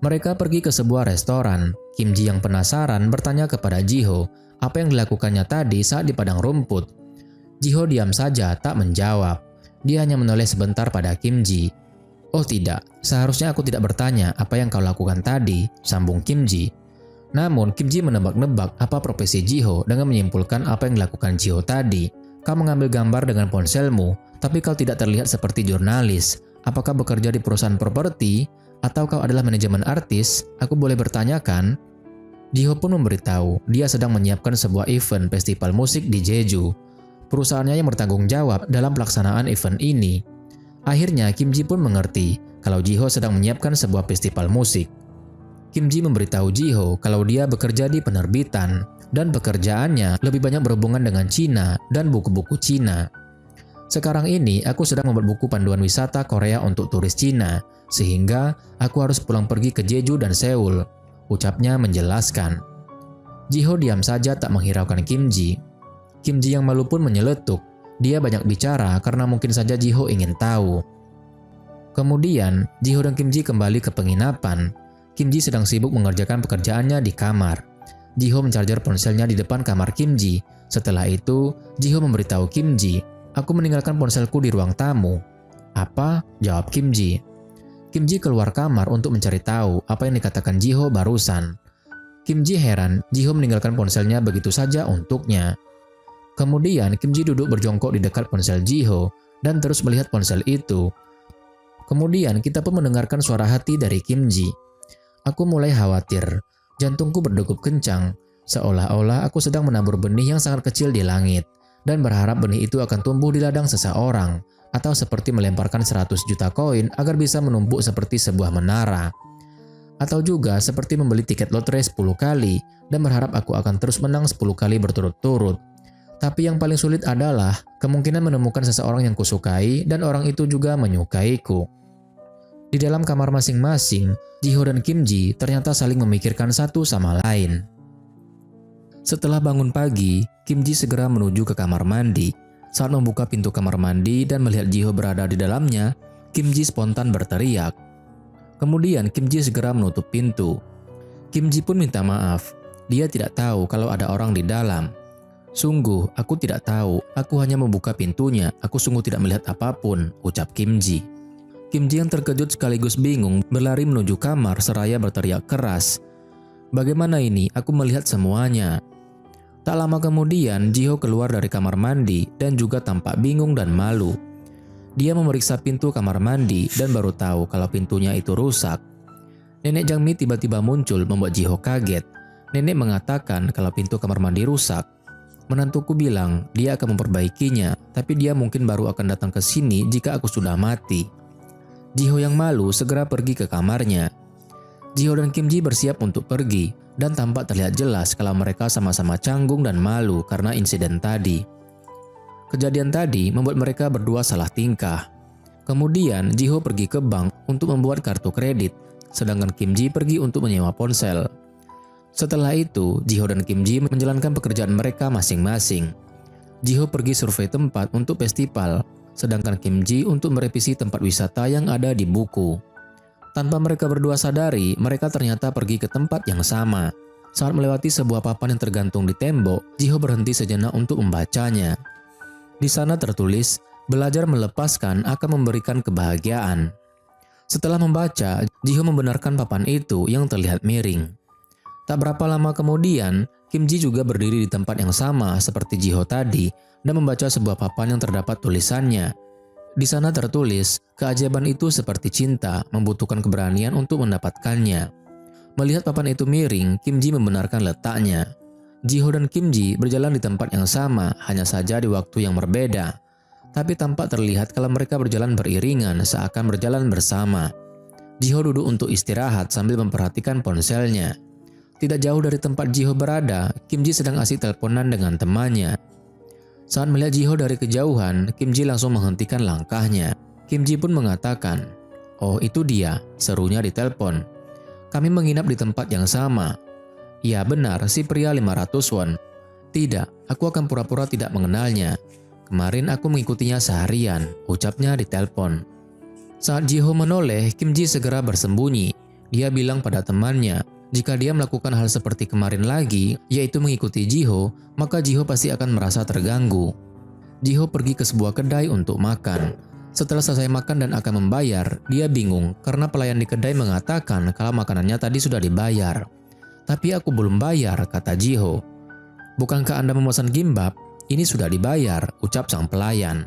Mereka pergi ke sebuah restoran. Kim Ji yang penasaran bertanya kepada Ji-ho apa yang dilakukannya tadi saat di padang rumput. Jiho diam saja tak menjawab. Dia hanya menoleh sebentar pada Kim Ji. "Oh tidak, seharusnya aku tidak bertanya apa yang kau lakukan tadi," sambung Kim Ji. Namun Kim Ji menebak-nebak apa profesi Jiho dengan menyimpulkan apa yang dilakukan Jiho tadi. "Kau mengambil gambar dengan ponselmu, tapi kau tidak terlihat seperti jurnalis. Apakah bekerja di perusahaan properti? Atau kau adalah manajemen artis? Aku boleh bertanyakan?" Jiho pun memberitahu dia sedang menyiapkan sebuah event festival musik di Jeju. Perusahaannya yang bertanggung jawab dalam pelaksanaan event ini. Akhirnya Kim Ji pun mengerti kalau Jiho sedang menyiapkan sebuah festival musik. Kim Ji memberitahu Jiho kalau dia bekerja di penerbitan dan pekerjaannya lebih banyak berhubungan dengan Cina dan buku-buku Cina. "Sekarang ini aku sedang membuat buku panduan wisata Korea untuk turis Cina, sehingga aku harus pulang pergi ke Jeju dan Seoul," ucapnya menjelaskan. Jiho diam saja tak menghiraukan Kim Ji. Kim Ji yang malu pun menyeletuk. Dia banyak bicara karena mungkin saja Jiho ingin tahu. Kemudian, Jiho dan Kim Ji kembali ke penginapan. Kim Ji sedang sibuk mengerjakan pekerjaannya di kamar. Jiho mencarger ponselnya di depan kamar Kim Ji. Setelah itu, Jiho memberitahu Kim Ji, "Aku meninggalkan ponselku di ruang tamu." "Apa?" jawab Kim Ji. Kim Ji keluar kamar untuk mencari tahu apa yang dikatakan Jiho barusan. Kim Ji heran Jiho meninggalkan ponselnya begitu saja untuknya. Kemudian Kim Ji duduk berjongkok di dekat ponsel Jiho dan terus melihat ponsel itu. Kemudian kita pun mendengarkan suara hati dari Kim Ji. "Aku mulai khawatir. Jantungku berdegup kencang, seolah-olah aku sedang menabur benih yang sangat kecil di langit dan berharap benih itu akan tumbuh di ladang seseorang, atau seperti melemparkan 100 juta koin agar bisa menumpuk seperti sebuah menara. Atau juga seperti membeli tiket lotre 10 kali dan berharap aku akan terus menang 10 kali berturut-turut. Tapi yang paling sulit adalah kemungkinan menemukan seseorang yang kusukai dan orang itu juga menyukaiku." Di dalam kamar masing-masing, Jiho dan Kim Ji ternyata saling memikirkan satu sama lain. Setelah bangun pagi, Kim Ji segera menuju ke kamar mandi. Saat membuka pintu kamar mandi dan melihat Jiho berada di dalamnya, Kim Ji spontan berteriak. Kemudian Kim Ji segera menutup pintu. Kim Ji pun minta maaf. Dia tidak tahu kalau ada orang di dalam. "Sungguh, aku tidak tahu. Aku hanya membuka pintunya. Aku sungguh tidak melihat apapun," ucap Kim Ji. Kim Ji yang terkejut sekaligus bingung berlari menuju kamar seraya berteriak keras. "Bagaimana ini? Aku melihat semuanya." Tak lama kemudian, Jiho keluar dari kamar mandi dan juga tampak bingung dan malu. Dia memeriksa pintu kamar mandi dan baru tahu kalau pintunya itu rusak. Nenek Jangmi tiba-tiba muncul membuat Jiho kaget. Nenek mengatakan kalau pintu kamar mandi rusak. Menantuku bilang dia akan memperbaikinya, tapi dia mungkin baru akan datang ke sini jika aku sudah mati. Jiho yang malu segera pergi ke kamarnya. Jiho dan Kim Ji bersiap untuk pergi, dan tampak terlihat jelas kalau mereka sama-sama canggung dan malu karena insiden tadi. Kejadian tadi membuat mereka berdua salah tingkah. Kemudian Jiho pergi ke bank untuk membuat kartu kredit, sedangkan Kim Ji pergi untuk menyewa ponsel. Setelah itu, Jiho dan Kim Ji menjalankan pekerjaan mereka masing-masing. Jiho pergi survei tempat untuk festival, sedangkan Kim Ji untuk merevisi tempat wisata yang ada di buku. Tanpa mereka berdua sadari, mereka ternyata pergi ke tempat yang sama. Saat melewati sebuah papan yang tergantung di tembok, Jiho berhenti sejenak untuk membacanya. Di sana tertulis, "Belajar melepaskan akan memberikan kebahagiaan." Setelah membaca, Jiho membenarkan papan itu yang terlihat miring. Tak berapa lama kemudian, Kim Ji juga berdiri di tempat yang sama seperti Jiho tadi dan membaca sebuah papan yang terdapat tulisannya. Di sana tertulis, "Keajaiban itu seperti cinta, membutuhkan keberanian untuk mendapatkannya." Melihat papan itu miring, Kim Ji membenarkan letaknya. Jiho dan Kim Ji berjalan di tempat yang sama, hanya saja di waktu yang berbeda. Tapi tampak terlihat kalau mereka berjalan beriringan seakan berjalan bersama. Jiho duduk untuk istirahat sambil memperhatikan ponselnya. Tidak jauh dari tempat Jiho berada, Kim Ji sedang asik teleponan dengan temannya. Saat melihat Jiho dari kejauhan, Kim Ji langsung menghentikan langkahnya. Kim Ji pun mengatakan, "Oh, itu dia," serunya di telepon. "Kami menginap di tempat yang sama." "Ya benar, si pria 500 won." "Tidak, aku akan pura-pura tidak mengenalnya. Kemarin aku mengikutinya seharian," ucapnya di telepon. Saat Jiho menoleh, Kim Ji segera bersembunyi. Dia bilang pada temannya, jika dia melakukan hal seperti kemarin lagi, yaitu mengikuti Jiho, maka Jiho pasti akan merasa terganggu. Jiho pergi ke sebuah kedai untuk makan. Setelah selesai makan dan akan membayar, dia bingung karena pelayan di kedai mengatakan kalau makanannya tadi sudah dibayar. "Tapi aku belum bayar," kata Jiho. "Bukankah Anda memesan gimbap? Ini sudah dibayar," ucap sang pelayan.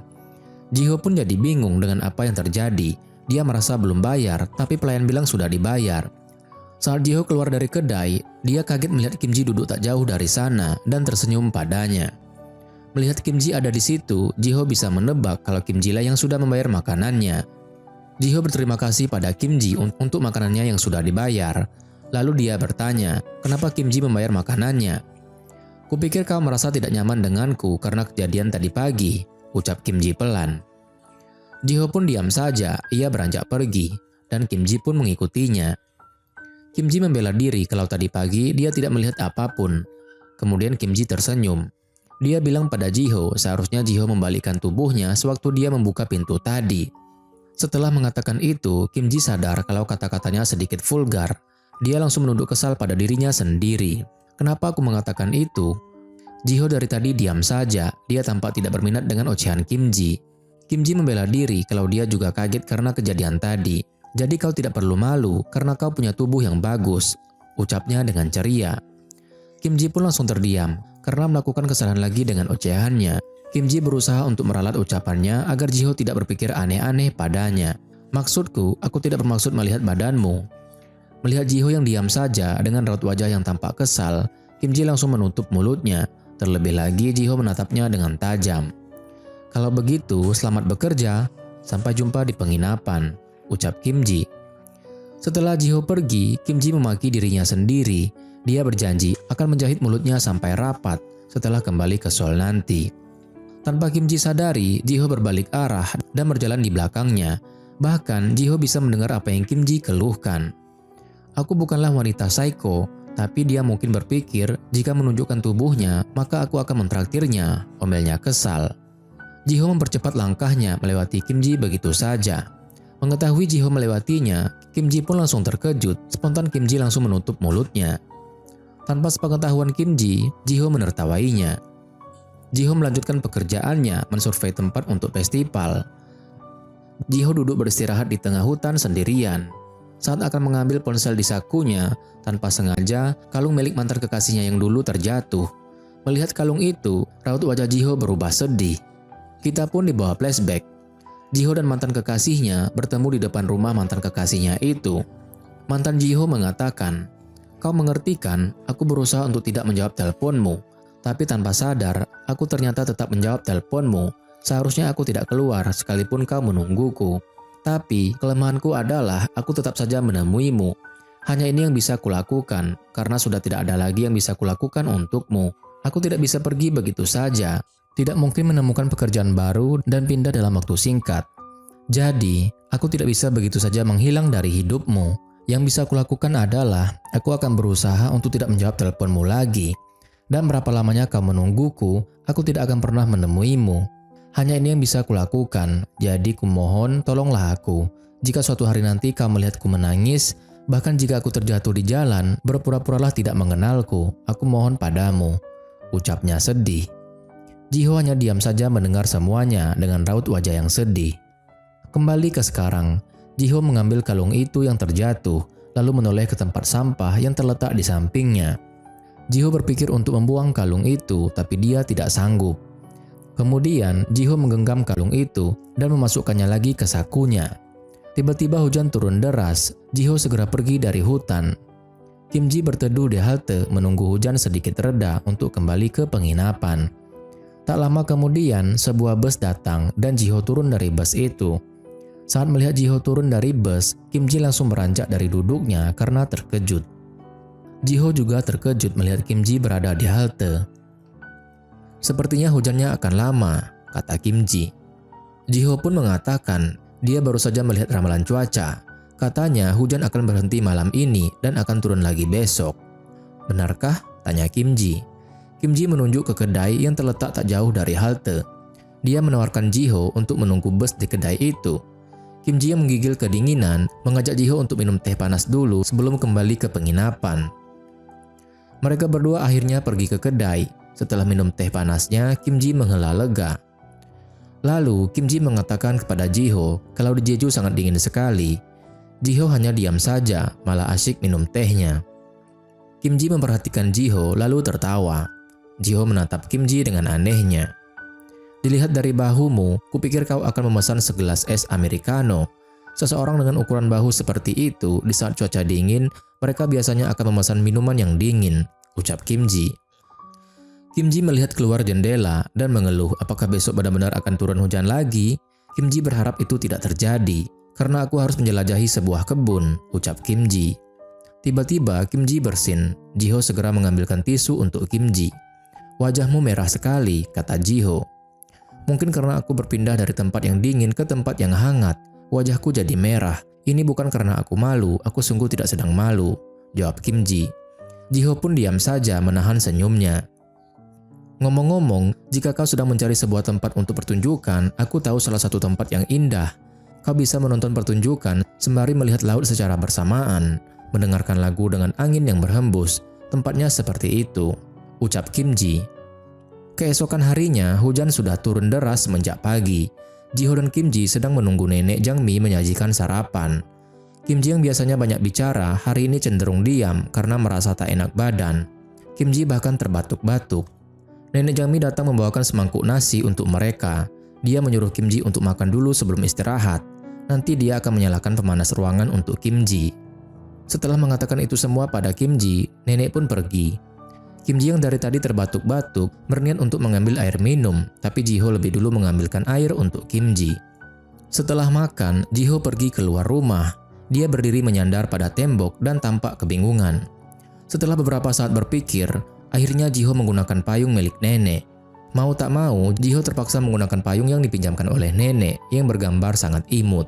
Jiho pun jadi bingung dengan apa yang terjadi. Dia merasa belum bayar, tapi pelayan bilang sudah dibayar. Saat Jiho keluar dari kedai, dia kaget melihat Kim Ji duduk tak jauh dari sana dan tersenyum padanya. Melihat Kim Ji ada di situ, Jiho bisa menebak kalau Kim Ji lah yang sudah membayar makanannya. Jiho berterima kasih pada Kim Ji untuk makanannya yang sudah dibayar. Lalu dia bertanya, "Kenapa Kim Ji membayar makanannya?" "Kupikir kau merasa tidak nyaman denganku karena kejadian tadi pagi," ucap Kim Ji pelan. Jiho pun diam saja, ia beranjak pergi, dan Kim Ji pun mengikutinya. Kim Ji membela diri kalau tadi pagi dia tidak melihat apapun. Kemudian Kim Ji tersenyum. Dia bilang pada Jiho seharusnya Jiho membalikkan tubuhnya sewaktu dia membuka pintu tadi. Setelah mengatakan itu, Kim Ji sadar kalau kata-katanya sedikit vulgar. Dia langsung menunduk kesal pada dirinya sendiri. "Kenapa aku mengatakan itu?" Jiho dari tadi diam saja, dia tampak tidak berminat dengan ocehan Kim Ji. Kim Ji membela diri kalau dia juga kaget karena kejadian tadi. "Jadi kau tidak perlu malu karena kau punya tubuh yang bagus," ucapnya dengan ceria. Kim Ji pun langsung terdiam karena melakukan kesalahan lagi dengan ocehannya. Kim Ji berusaha untuk meralat ucapannya agar Jiho tidak berpikir aneh-aneh padanya. "Maksudku, aku tidak bermaksud melihat badanmu." Melihat Jiho yang diam saja dengan raut wajah yang tampak kesal, Kim Ji langsung menutup mulutnya. Terlebih lagi Jiho menatapnya dengan tajam. "Kalau begitu, selamat bekerja. Sampai jumpa di penginapan," ucap Kim Ji. Setelah Jiho pergi, Kim Ji memaki dirinya sendiri. Dia berjanji akan menjahit mulutnya sampai rapat setelah kembali ke Seoul nanti. Tanpa Kim Ji sadari, Jiho berbalik arah dan berjalan di belakangnya. Bahkan Jiho bisa mendengar apa yang Kim Ji keluhkan. "Aku bukanlah wanita psycho, tapi dia mungkin berpikir jika menunjukkan tubuhnya, maka aku akan mentraktirnya," omelnya kesal. Jiho mempercepat langkahnya melewati Kim Ji begitu saja. Mengetahui Jiho melewatinya, Kim Ji pun langsung terkejut. Spontan Kim Ji langsung menutup mulutnya. Tanpa sepengetahuan Kim Ji, Jiho menertawainya. Jiho melanjutkan pekerjaannya mensurvei tempat untuk festival. Jiho duduk beristirahat di tengah hutan sendirian. Saat akan mengambil ponsel di sakunya, tanpa sengaja kalung milik mantan kekasihnya yang dulu terjatuh. Melihat kalung itu, raut wajah Jiho berubah sedih. Kita pun dibawa flashback. Jiho dan mantan kekasihnya bertemu di depan rumah mantan kekasihnya itu. Mantan Jiho mengatakan, "Kau mengerti kan, aku berusaha untuk tidak menjawab teleponmu. Tapi tanpa sadar, aku ternyata tetap menjawab teleponmu. Seharusnya aku tidak keluar sekalipun kau menungguku. Tapi kelemahanku adalah aku tetap saja menemuimu. Hanya ini yang bisa kulakukan, karena sudah tidak ada lagi yang bisa kulakukan untukmu. Aku tidak bisa pergi begitu saja. Tidak mungkin menemukan pekerjaan baru dan pindah dalam waktu singkat. Jadi, aku tidak bisa begitu saja menghilang dari hidupmu. Yang bisa kulakukan adalah, aku akan berusaha untuk tidak menjawab teleponmu lagi. Dan berapa lamanya kau menungguku, aku tidak akan pernah menemuimu. Hanya ini yang bisa kulakukan, jadi kumohon tolonglah aku. Jika suatu hari nanti kau melihatku menangis, bahkan jika aku terjatuh di jalan, berpura-puralah tidak mengenalku, aku mohon padamu," ucapnya sedih. Jiho hanya diam saja mendengar semuanya dengan raut wajah yang sedih. Kembali ke sekarang, Jiho mengambil kalung itu yang terjatuh, lalu menoleh ke tempat sampah yang terletak di sampingnya. Jiho berpikir untuk membuang kalung itu, tapi dia tidak sanggup. Kemudian, Jiho menggenggam kalung itu dan memasukkannya lagi ke sakunya. Tiba-tiba hujan turun deras, Jiho segera pergi dari hutan. Kim Ji berteduh di halte menunggu hujan sedikit reda untuk kembali ke penginapan. Tak lama kemudian, sebuah bus datang dan Jiho turun dari bus itu. Saat melihat Jiho turun dari bus, Kim Ji langsung beranjak dari duduknya karena terkejut. Jiho juga terkejut melihat Kim Ji berada di halte. "Sepertinya hujannya akan lama," kata Kim Ji. Jiho pun mengatakan dia baru saja melihat ramalan cuaca. Katanya hujan akan berhenti malam ini dan akan turun lagi besok. "Benarkah?" tanya Kim Ji. Kim Ji menunjuk ke kedai yang terletak tak jauh dari halte. Dia menawarkan Jiho untuk menunggu bus di kedai itu. Kim Ji yang menggigil kedinginan mengajak Jiho untuk minum teh panas dulu sebelum kembali ke penginapan. Mereka berdua akhirnya pergi ke kedai. Setelah minum teh panasnya, Kim Ji menghela lega. Lalu Kim Ji mengatakan kepada Ji-ho kalau di Jeju sangat dingin sekali. Ji-ho hanya diam saja, malah asyik minum tehnya. Kim Ji memperhatikan Ji-ho lalu tertawa. Ji-ho menatap Kim Ji dengan anehnya. Dilihat dari bahumu, kupikir kau akan memesan segelas es americano. Seseorang dengan ukuran bahu seperti itu di saat cuaca dingin, mereka biasanya akan memesan minuman yang dingin, ucap Kim Ji. Kim Ji melihat keluar jendela dan mengeluh apakah besok benar-benar akan turun hujan lagi. Kim Ji berharap itu tidak terjadi, karena aku harus menjelajahi sebuah kebun, ucap Kim Ji. Tiba-tiba Kim Ji bersin. Ji-ho segera mengambilkan tisu untuk Kim Ji. Wajahmu merah sekali, kata Ji-ho. Mungkin karena aku berpindah dari tempat yang dingin ke tempat yang hangat, wajahku jadi merah. Ini bukan karena aku malu, aku sungguh tidak sedang malu, jawab Kim Ji. Ji-ho pun diam saja menahan senyumnya. Ngomong-ngomong, jika kau sedang mencari sebuah tempat untuk pertunjukan, aku tahu salah satu tempat yang indah. Kau bisa menonton pertunjukan sembari melihat laut secara bersamaan, mendengarkan lagu dengan angin yang berhembus. Tempatnya seperti itu, ucap Kim Ji. Keesokan harinya, hujan sudah turun deras semenjak pagi. Ji-ho dan Kim Ji sedang menunggu nenek Jang-mi menyajikan sarapan. Kim Ji yang biasanya banyak bicara, hari ini cenderung diam karena merasa tak enak badan. Kim Ji bahkan terbatuk-batuk. Nenek Jang-mi datang membawakan semangkuk nasi untuk mereka. Dia menyuruh Kim Ji untuk makan dulu sebelum istirahat. Nanti dia akan menyalakan pemanas ruangan untuk Kim Ji. Setelah mengatakan itu semua pada Kim Ji, nenek pun pergi. Kim Ji yang dari tadi terbatuk-batuk berniat untuk mengambil air minum, tapi Ji-ho lebih dulu mengambilkan air untuk Kim Ji. Setelah makan, Ji-ho pergi keluar rumah. Dia berdiri menyandar pada tembok dan tampak kebingungan. Setelah beberapa saat berpikir, akhirnya Ji-ho menggunakan payung milik nenek. Mau tak mau, Ji-ho terpaksa menggunakan payung yang dipinjamkan oleh nenek yang bergambar sangat imut.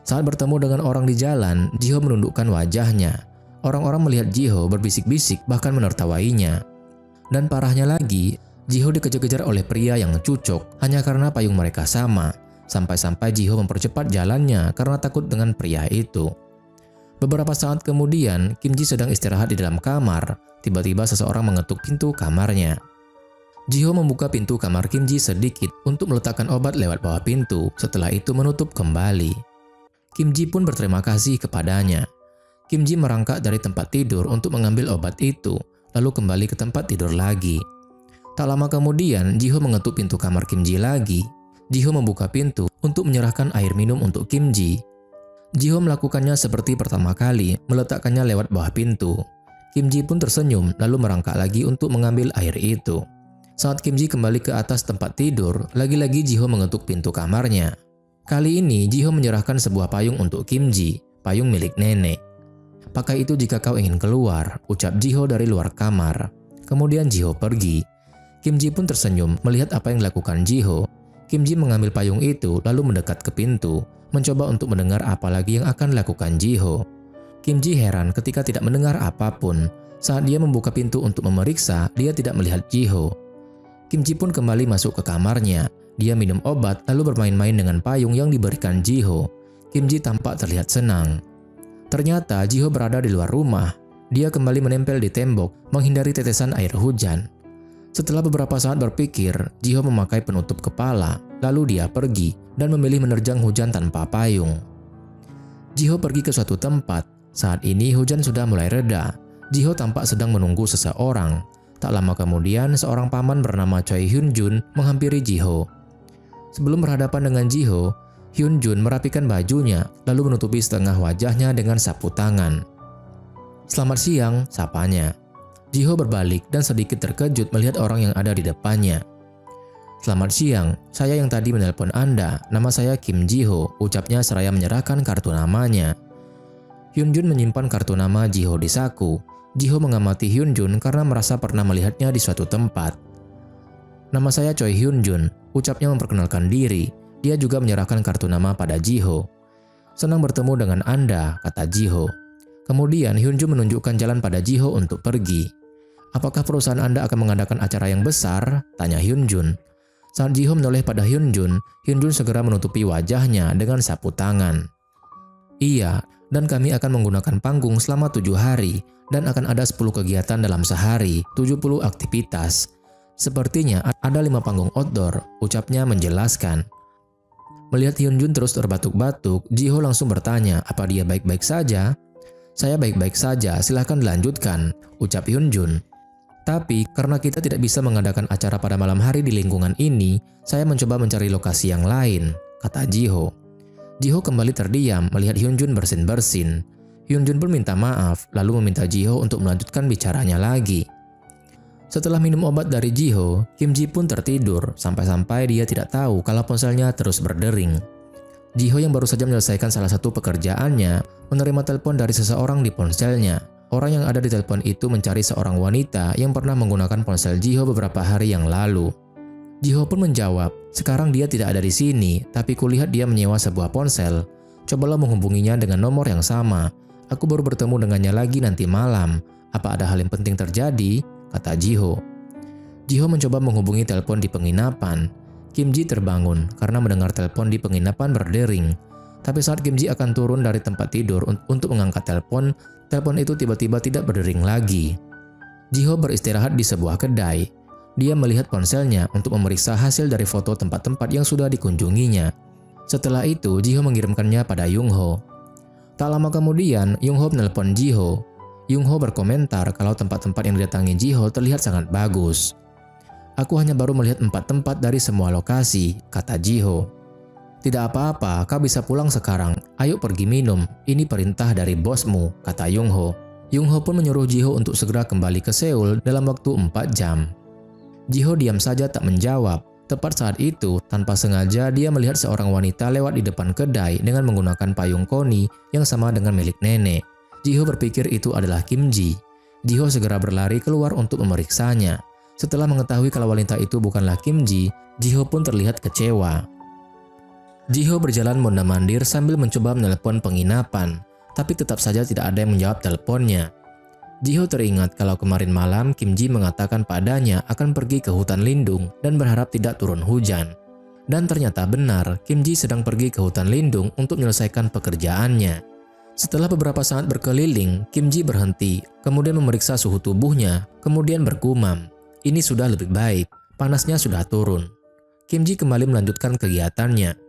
Saat bertemu dengan orang di jalan, Ji-ho menundukkan wajahnya. Orang-orang melihat Ji-ho berbisik-bisik bahkan menertawainya. Dan parahnya lagi, Ji-ho dikejar-kejar oleh pria yang cucok hanya karena payung mereka sama. Sampai-sampai Ji-ho mempercepat jalannya karena takut dengan pria itu. Beberapa saat kemudian, Kim Ji sedang istirahat di dalam kamar. Tiba-tiba seseorang mengetuk pintu kamarnya. Ji-ho membuka pintu kamar Kim Ji sedikit untuk meletakkan obat lewat bawah pintu. Setelah itu menutup kembali. Kim Ji pun berterima kasih kepadanya. Kim Ji merangkak dari tempat tidur untuk mengambil obat itu, lalu kembali ke tempat tidur lagi. Tak lama kemudian, Ji-ho mengetuk pintu kamar Kim Ji lagi. Ji-ho membuka pintu untuk menyerahkan air minum untuk Kim Ji. Ji-ho melakukannya seperti pertama kali, meletakkannya lewat bawah pintu. Kim Ji pun tersenyum lalu merangkak lagi untuk mengambil air itu. Saat Kim Ji kembali ke atas tempat tidur, lagi-lagi Ji-ho mengetuk pintu kamarnya. Kali ini Ji-ho menyerahkan sebuah payung untuk Kim Ji, payung milik nenek. Pakai itu jika kau ingin keluar, ucap Ji-ho dari luar kamar. Kemudian Ji-ho pergi. Kim Ji pun tersenyum melihat apa yang dilakukan Ji-ho. Kim Ji mengambil payung itu lalu mendekat ke pintu, mencoba untuk mendengar apa lagi yang akan dilakukan Ji-ho. Kim Ji heran ketika tidak mendengar apapun. Saat dia membuka pintu untuk memeriksa, dia tidak melihat Ji-ho. Kim Ji pun kembali masuk ke kamarnya. Dia minum obat lalu bermain-main dengan payung yang diberikan Ji-ho. Kim Ji tampak terlihat senang. Ternyata Ji-ho berada di luar rumah. Dia kembali menempel di tembok, menghindari tetesan air hujan. Setelah beberapa saat berpikir, Ji-ho memakai penutup kepala, lalu dia pergi dan memilih menerjang hujan tanpa payung. Ji-ho pergi ke suatu tempat. Saat ini hujan sudah mulai reda. Ji-ho tampak sedang menunggu seseorang. Tak lama kemudian, seorang paman bernama Choi Hyun-jun menghampiri Ji-ho. Sebelum berhadapan dengan Ji-ho, Hyun-jun merapikan bajunya, lalu menutupi setengah wajahnya dengan sapu tangan. "Selamat siang," sapanya. Ji-ho berbalik dan sedikit terkejut melihat orang yang ada di depannya. "Selamat siang, saya yang tadi menelpon Anda. Nama saya Kim Ji-ho," ucapnya seraya menyerahkan kartu namanya. Hyun-jun menyimpan kartu nama Ji-ho di saku. Ji-ho mengamati Hyun-jun karena merasa pernah melihatnya di suatu tempat. "Nama saya Choi Hyun-jun," ucapnya memperkenalkan diri. Dia juga menyerahkan kartu nama pada Ji-ho. "Senang bertemu dengan Anda," kata Ji-ho. Kemudian Hyun-jun menunjukkan jalan pada Ji-ho untuk pergi. "Apakah perusahaan Anda akan mengadakan acara yang besar?" tanya Hyun-jun. Saat Ji-ho menoleh pada Hyun-jun, Hyun-jun segera menutupi wajahnya dengan sapu tangan. "Iya, dan kami akan menggunakan panggung selama 7 hari dan akan ada 10 kegiatan dalam sehari, 70 aktivitas. Sepertinya ada 5 panggung outdoor, ucapnya menjelaskan. Melihat Hyunjun terus terbatuk-batuk, Jiho langsung bertanya apa dia baik-baik saja. Saya baik-baik saja, silahkan dilanjutkan, ucap Hyunjun. Tapi karena kita tidak bisa mengadakan acara pada malam hari di lingkungan ini, saya mencoba mencari lokasi yang lain, kata Jiho. Jiho kembali terdiam melihat Hyunjun bersin-bersin. Hyunjun pun minta maaf, lalu meminta Jiho untuk melanjutkan bicaranya lagi. Setelah minum obat dari Jiho, Kim Ji pun tertidur sampai-sampai dia tidak tahu kalau ponselnya terus berdering. Jiho yang baru saja menyelesaikan salah satu pekerjaannya menerima telepon dari seseorang di ponselnya. Orang yang ada di telepon itu mencari seorang wanita yang pernah menggunakan ponsel Jiho beberapa hari yang lalu. Jiho pun menjawab, sekarang dia tidak ada di sini, tapi kulihat dia menyewa sebuah ponsel. Cobalah menghubunginya dengan nomor yang sama. Aku baru bertemu dengannya lagi nanti malam. Apa ada hal yang penting terjadi? Kata Jiho. Jiho mencoba menghubungi telepon di penginapan. Kim Ji terbangun karena mendengar telepon di penginapan berdering. Tapi saat Kim Ji akan turun dari tempat tidur untuk mengangkat telepon itu tiba-tiba tidak berdering lagi. Jiho beristirahat di sebuah kedai. Dia melihat ponselnya untuk memeriksa hasil dari foto tempat-tempat yang sudah dikunjunginya. Setelah itu, Jiho mengirimkannya pada Young-ho. Tak lama kemudian, Young-ho menelpon Jiho. Young-ho berkomentar kalau tempat-tempat yang didatangi Jiho terlihat sangat bagus. Aku hanya baru melihat 4 tempat dari semua lokasi, kata Jiho. Tidak apa-apa, kau bisa pulang sekarang. Ayo pergi minum, ini perintah dari bosmu, kata Young-ho. Young-ho pun menyuruh Jiho untuk segera kembali ke Seoul dalam waktu 4 jam. Jiho diam saja tak menjawab. Tepat saat itu, tanpa sengaja dia melihat seorang wanita lewat di depan kedai dengan menggunakan payung koni yang sama dengan milik nenek. Jiho berpikir itu adalah Kim Ji. Jiho segera berlari keluar untuk memeriksanya. Setelah mengetahui kalau wanita itu bukanlah Kim Ji, Jiho pun terlihat kecewa. Jiho berjalan mondar-mandir sambil mencoba menelpon penginapan, tapi tetap saja tidak ada yang menjawab teleponnya. Jiho teringat kalau kemarin malam Kim Ji mengatakan padanya akan pergi ke hutan lindung dan berharap tidak turun hujan. Dan ternyata benar, Kim Ji sedang pergi ke hutan lindung untuk menyelesaikan pekerjaannya. Setelah beberapa saat berkeliling, Kim Ji berhenti, kemudian memeriksa suhu tubuhnya, kemudian bergumam. Ini sudah lebih baik, panasnya sudah turun. Kim Ji kembali melanjutkan kegiatannya.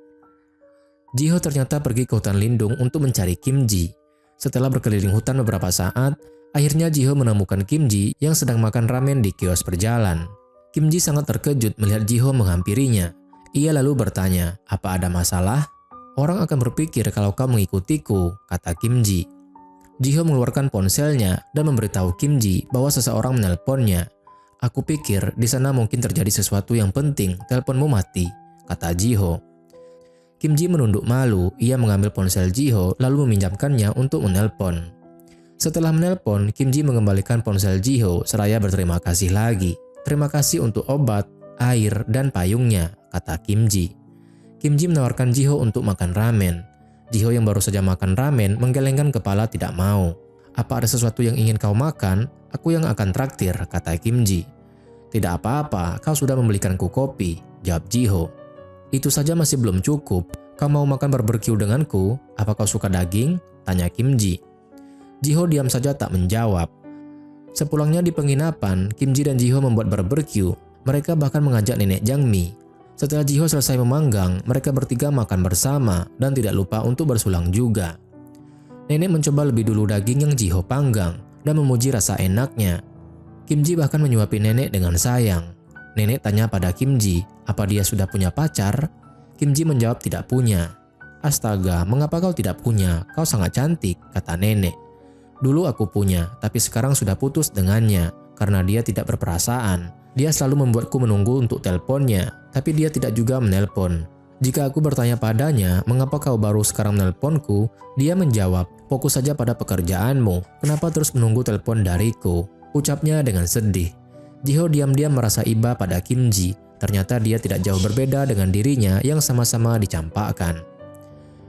Jiho ternyata pergi ke hutan lindung untuk mencari Kim Ji. Setelah berkeliling hutan beberapa saat, akhirnya Jiho menemukan Kim Ji yang sedang makan ramen di kios berjalan. Kim Ji sangat terkejut melihat Jiho menghampirinya. Ia lalu bertanya, apa ada masalah? Orang akan berpikir kalau kau mengikutiku, kata Kim Ji. Jiho mengeluarkan ponselnya dan memberitahu Kim Ji bahwa seseorang menelponnya. Aku pikir di sana mungkin terjadi sesuatu yang penting, teleponmu mati, kata Jiho. Kim Ji menunduk malu, ia mengambil ponsel Jiho lalu meminjamkannya untuk menelpon. Setelah menelpon, Kim Ji mengembalikan ponsel Jiho seraya berterima kasih lagi. Terima kasih untuk obat, air, dan payungnya, kata Kim Ji. Kim Ji menawarkan Jiho untuk makan ramen. Jiho yang baru saja makan ramen menggelengkan kepala tidak mau. Apa ada sesuatu yang ingin kau makan? Aku yang akan traktir, kata Kim Ji. Tidak apa-apa, kau sudah membelikanku kopi, jawab Jiho. Itu saja masih belum cukup. Kau mau makan barbeque denganku? Apa kau suka daging? Tanya Kim Ji. Jiho diam saja tak menjawab. Sepulangnya di penginapan, Kim Ji dan Jiho membuat barbeque. Mereka bahkan mengajak nenek Jangmi. Setelah Jiho selesai memanggang, mereka bertiga makan bersama dan tidak lupa untuk bersulang juga. Nenek mencoba lebih dulu daging yang Jiho panggang dan memuji rasa enaknya. Kim Ji bahkan menyuapi nenek dengan sayang. Nenek tanya pada Kim Ji, apa dia sudah punya pacar? Kim Ji menjawab tidak punya. Astaga, mengapa kau tidak punya? Kau sangat cantik, kata nenek. Dulu aku punya, tapi sekarang sudah putus dengannya karena dia tidak berperasaan. Dia selalu membuatku menunggu untuk teleponnya, tapi dia tidak juga menelpon. Jika aku bertanya padanya, mengapa kau baru sekarang menelponku? Dia menjawab, fokus saja pada pekerjaanmu. Kenapa terus menunggu telepon dariku? Ucapnya dengan sedih. Jiho diam-diam merasa iba pada Kim Ji. Ternyata dia tidak jauh berbeda dengan dirinya yang sama-sama dicampakkan.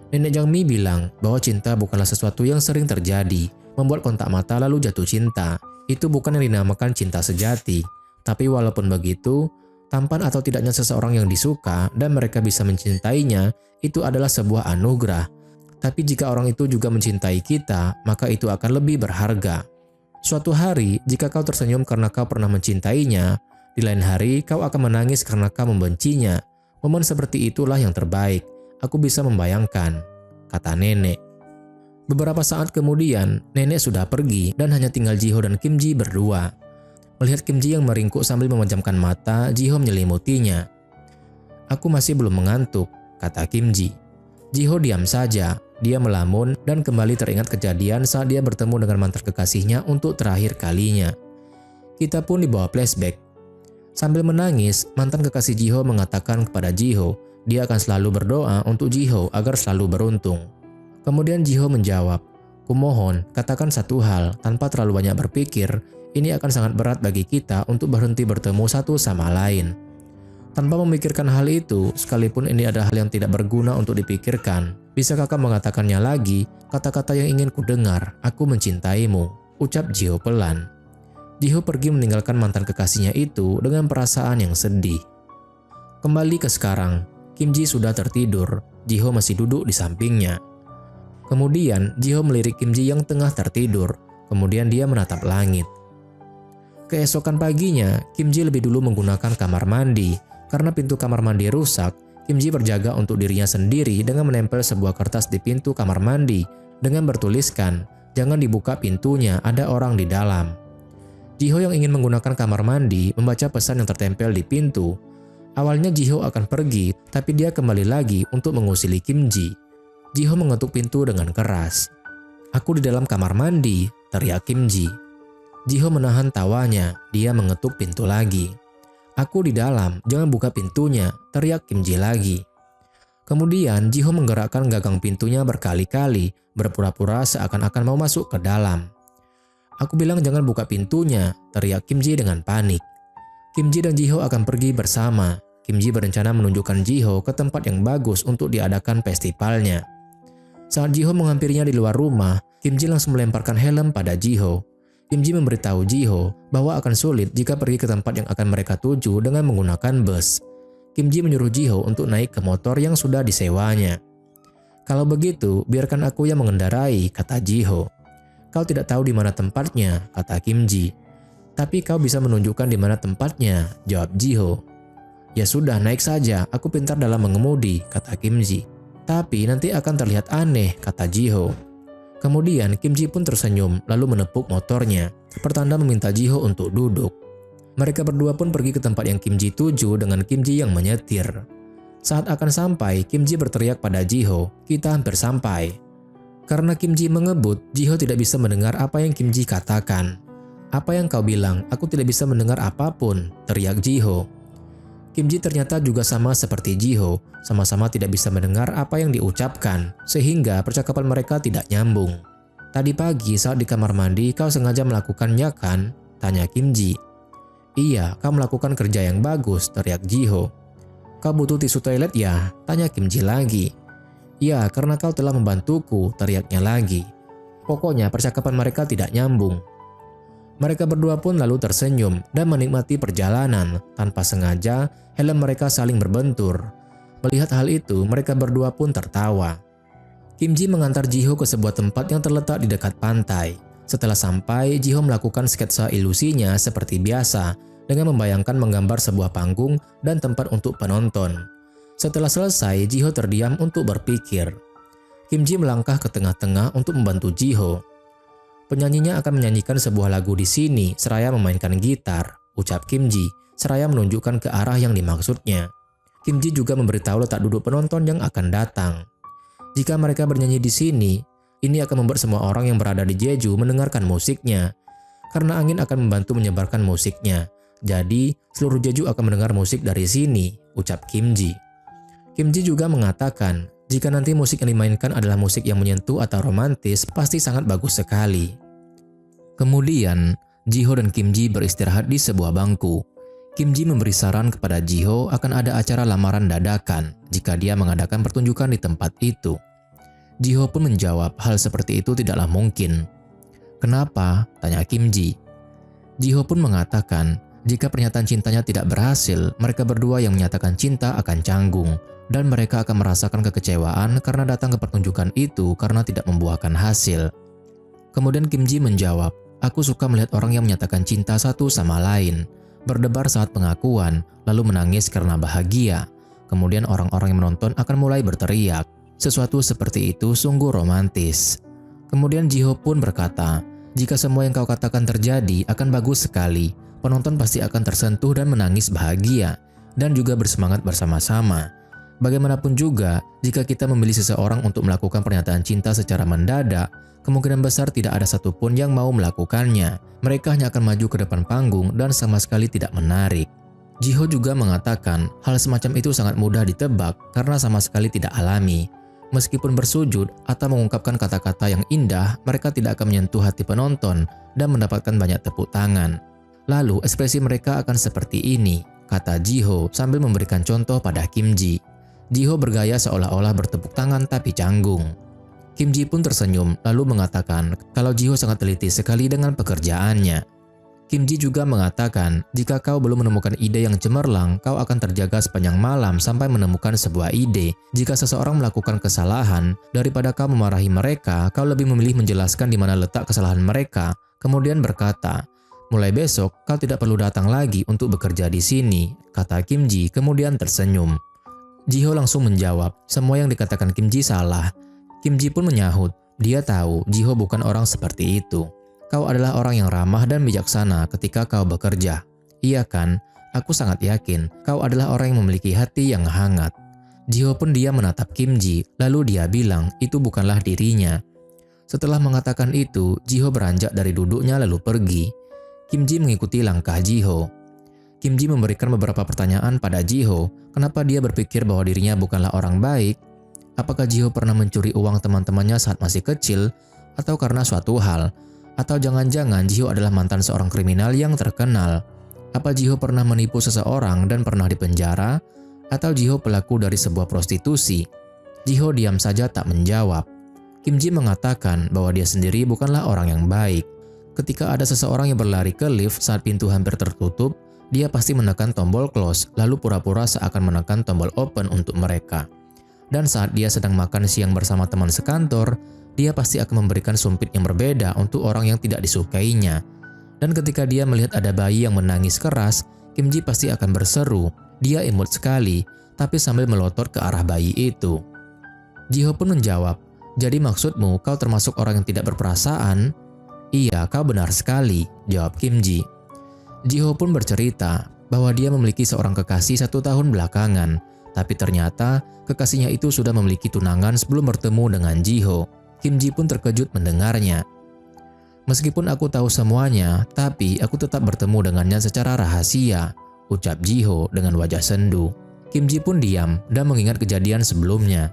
Nenek Jangmi bilang bahwa cinta bukanlah sesuatu yang sering terjadi. Membuat kontak mata lalu jatuh cinta. Itu bukan yang dinamakan cinta sejati. Tapi walaupun begitu, tampan atau tidaknya seseorang yang disuka dan mereka bisa mencintainya, itu adalah sebuah anugerah. Tapi jika orang itu juga mencintai kita, maka itu akan lebih berharga. Suatu hari, jika kau tersenyum karena kau pernah mencintainya, Di lain hari, kau akan menangis karena kau membencinya. Momen seperti itulah yang terbaik. Aku bisa membayangkan, kata nenek. Beberapa saat kemudian, nenek sudah pergi dan hanya tinggal Ji-ho dan Kim Ji berdua. Melihat Kim Ji yang meringkuk sambil memejamkan mata, Ji-ho menyelimutinya. Aku masih belum mengantuk, kata Kim Ji. Ji-ho diam saja. Dia melamun dan kembali teringat kejadian saat dia bertemu dengan mantan kekasihnya untuk terakhir kalinya. Kita pun dibawa flashback. Sambil menangis, mantan kekasih Ji-ho mengatakan kepada Ji-ho, dia akan selalu berdoa untuk Ji-ho agar selalu beruntung. Kemudian Ji-ho menjawab, kumohon katakan satu hal tanpa terlalu banyak berpikir, ini akan sangat berat bagi kita untuk berhenti bertemu satu sama lain. Tanpa memikirkan hal itu, sekalipun ini adalah hal yang tidak berguna untuk dipikirkan, bisa kakak mengatakannya lagi, kata-kata yang ingin kudengar, aku mencintaimu, ucap Ji-ho pelan. Ji-ho pergi meninggalkan mantan kekasihnya itu dengan perasaan yang sedih. Kembali ke sekarang, Kim Ji sudah tertidur, Ji-ho masih duduk di sampingnya. Kemudian Ji-ho melirik Kim Ji yang tengah tertidur, kemudian dia menatap langit. Keesokan paginya, Kim Ji lebih dulu menggunakan kamar mandi. Karena pintu kamar mandi rusak, Kim Ji berjaga untuk dirinya sendiri dengan menempel sebuah kertas di pintu kamar mandi dengan bertuliskan, jangan dibuka pintunya, ada orang di dalam. Ji-ho yang ingin menggunakan kamar mandi membaca pesan yang tertempel di pintu. Awalnya Ji-ho akan pergi, tapi dia kembali lagi untuk mengusili Kim Ji. Ji-ho mengetuk pintu dengan keras. Aku di dalam kamar mandi, teriak Kim Ji. Ji-ho menahan tawanya, dia mengetuk pintu lagi. Aku di dalam, jangan buka pintunya, teriak Kim Ji lagi. Kemudian Ji-ho menggerakkan gagang pintunya berkali-kali, berpura-pura seakan-akan mau masuk ke dalam. Aku bilang jangan buka pintunya, teriak Kim Ji dengan panik. Kim Ji dan Ji-ho akan pergi bersama. Kim Ji berencana menunjukkan Ji-ho ke tempat yang bagus untuk diadakan festivalnya. Saat Ji-ho menghampirinya di luar rumah, Kim Ji langsung melemparkan helm pada Ji-ho. Kim Ji memberitahu Ji-ho bahwa akan sulit jika pergi ke tempat yang akan mereka tuju dengan menggunakan bus. Kim Ji menyuruh Ji-ho untuk naik ke motor yang sudah disewanya. Kalau begitu, biarkan aku yang mengendarai, kata Ji-ho. Kau tidak tahu di mana tempatnya, kata Kim Ji. Tapi kau bisa menunjukkan di mana tempatnya, jawab Ji-ho. Ya sudah, naik saja, aku pintar dalam mengemudi, kata Kim Ji. Tapi nanti akan terlihat aneh, kata Ji-ho. Kemudian Kim Ji pun tersenyum lalu menepuk motornya, pertanda meminta Ji-ho untuk duduk. Mereka berdua pun pergi ke tempat yang Kim Ji tuju dengan Kim Ji yang menyetir. Saat akan sampai, Kim Ji berteriak pada Ji-ho, kita hampir sampai. Karena Kim Ji mengebut, Ji-ho tidak bisa mendengar apa yang Kim Ji katakan. Apa yang kau bilang? Aku tidak bisa mendengar apapun, teriak Ji-ho. Kim Ji ternyata juga sama seperti Ji-ho, sama-sama tidak bisa mendengar apa yang diucapkan, sehingga percakapan mereka tidak nyambung. Tadi pagi saat di kamar mandi kau sengaja melakukannya kan? Tanya Kim Ji. Iya, kau melakukan kerja yang bagus, teriak Ji-ho. Kau butuh tisu toilet ya? Tanya Kim Ji lagi. Ya, karena kau telah membantuku, teriaknya lagi. Pokoknya percakapan mereka tidak nyambung. Mereka berdua pun lalu tersenyum dan menikmati perjalanan. Tanpa sengaja, helm mereka saling berbentur. Melihat hal itu, mereka berdua pun tertawa. Kim Ji mengantar Ji-ho ke sebuah tempat yang terletak di dekat pantai. Setelah sampai, Ji-ho melakukan sketsa ilusinya seperti biasa dengan membayangkan menggambar sebuah panggung dan tempat untuk penonton. Setelah selesai, Ji-ho terdiam untuk berpikir. Kim Ji melangkah ke tengah-tengah untuk membantu Ji-ho. Penyanyinya akan menyanyikan sebuah lagu di sini seraya memainkan gitar, ucap Kim Ji, seraya menunjukkan ke arah yang dimaksudnya. Kim Ji juga memberitahu letak duduk penonton yang akan datang. Jika mereka bernyanyi di sini, ini akan membuat semua orang yang berada di Jeju mendengarkan musiknya. Karena angin akan membantu menyebarkan musiknya. Jadi, seluruh Jeju akan mendengar musik dari sini, ucap Kim Ji. Kim Ji juga mengatakan, jika nanti musik yang dimainkan adalah musik yang menyentuh atau romantis, pasti sangat bagus sekali. Kemudian, Ji-ho dan Kim Ji beristirahat di sebuah bangku. Kim Ji memberi saran kepada Ji-ho akan ada acara lamaran dadakan jika dia mengadakan pertunjukan di tempat itu. Ji-ho pun menjawab hal seperti itu tidaklah mungkin. Kenapa? Tanya Kim Ji. Ji-ho pun mengatakan, jika pernyataan cintanya tidak berhasil, mereka berdua yang menyatakan cinta akan canggung. Dan mereka akan merasakan kekecewaan karena datang ke pertunjukan itu karena tidak membuahkan hasil. Kemudian Kim Ji menjawab, aku suka melihat orang yang menyatakan cinta satu sama lain. berdebar saat pengakuan, lalu menangis karena bahagia. Kemudian orang-orang yang menonton akan mulai berteriak. Sesuatu seperti itu sungguh romantis. Kemudian Jiho pun berkata, jika semua yang kau katakan terjadi akan bagus sekali. Penonton pasti akan tersentuh dan menangis bahagia, dan juga bersemangat bersama-sama. Bagaimanapun juga, jika kita memilih seseorang untuk melakukan pernyataan cinta secara mendadak, kemungkinan besar tidak ada satupun yang mau melakukannya. Mereka hanya akan maju ke depan panggung dan sama sekali tidak menarik. Jiho juga mengatakan hal semacam itu sangat mudah ditebak karena sama sekali tidak alami. Meskipun bersujud atau mengungkapkan kata-kata yang indah, mereka tidak akan menyentuh hati penonton dan mendapatkan banyak tepuk tangan. Lalu ekspresi mereka akan seperti ini, kata Jiho sambil memberikan contoh pada Kim Ji. Jiho bergaya seolah-olah bertepuk tangan tapi canggung. Kim Ji pun tersenyum lalu mengatakan kalau Jiho sangat teliti sekali dengan pekerjaannya. Kim Ji juga mengatakan jika kau belum menemukan ide yang cemerlang, kau akan terjaga sepanjang malam sampai menemukan sebuah ide. Jika seseorang melakukan kesalahan, daripada kau memarahi mereka, kau lebih memilih menjelaskan di mana letak kesalahan mereka, kemudian berkata, mulai besok kau tidak perlu datang lagi untuk bekerja di sini, kata Kim Ji kemudian tersenyum. Jiho langsung menjawab, semua yang dikatakan Kim Ji salah. Kim Ji pun menyahut, dia tahu Jiho bukan orang seperti itu. Kau adalah orang yang ramah dan bijaksana ketika kau bekerja. Iya kan? Aku sangat yakin kau adalah orang yang memiliki hati yang hangat. Jiho pun diam menatap Kim Ji, lalu dia bilang itu bukanlah dirinya. Setelah mengatakan itu, Jiho beranjak dari duduknya lalu pergi. Kim Ji mengikuti langkah Jiho. Kim Ji memberikan beberapa pertanyaan pada Jiho, kenapa dia berpikir bahwa dirinya bukanlah orang baik? Apakah Jiho pernah mencuri uang teman-temannya saat masih kecil? Atau karena suatu hal? Atau jangan-jangan Jiho adalah mantan seorang kriminal yang terkenal? Apa Jiho pernah menipu seseorang dan pernah dipenjara? Atau Jiho pelaku dari sebuah prostitusi? Jiho diam saja tak menjawab. Kim Ji mengatakan bahwa dia sendiri bukanlah orang yang baik. Ketika ada seseorang yang berlari ke lift saat pintu hampir tertutup, dia pasti menekan tombol close lalu pura-pura seakan menekan tombol open untuk mereka. Dan saat dia sedang makan siang bersama teman sekantor, dia pasti akan memberikan sumpit yang berbeda untuk orang yang tidak disukainya. Dan ketika dia melihat ada bayi yang menangis keras, Kim Ji pasti akan berseru. Dia imut sekali, tapi sambil melotot ke arah bayi itu. Jiho pun menjawab, jadi maksudmu kau termasuk orang yang tidak berperasaan? Iya, kau benar sekali, jawab Kim Ji. Jiho pun bercerita bahwa dia memiliki seorang kekasih 1 tahun belakangan, tapi ternyata kekasihnya itu sudah memiliki tunangan sebelum bertemu dengan Jiho. Kim Ji pun terkejut mendengarnya. Meskipun aku tahu semuanya, tapi aku tetap bertemu dengannya secara rahasia, ucap Jiho dengan wajah sendu. Kim Ji pun diam dan mengingat kejadian sebelumnya.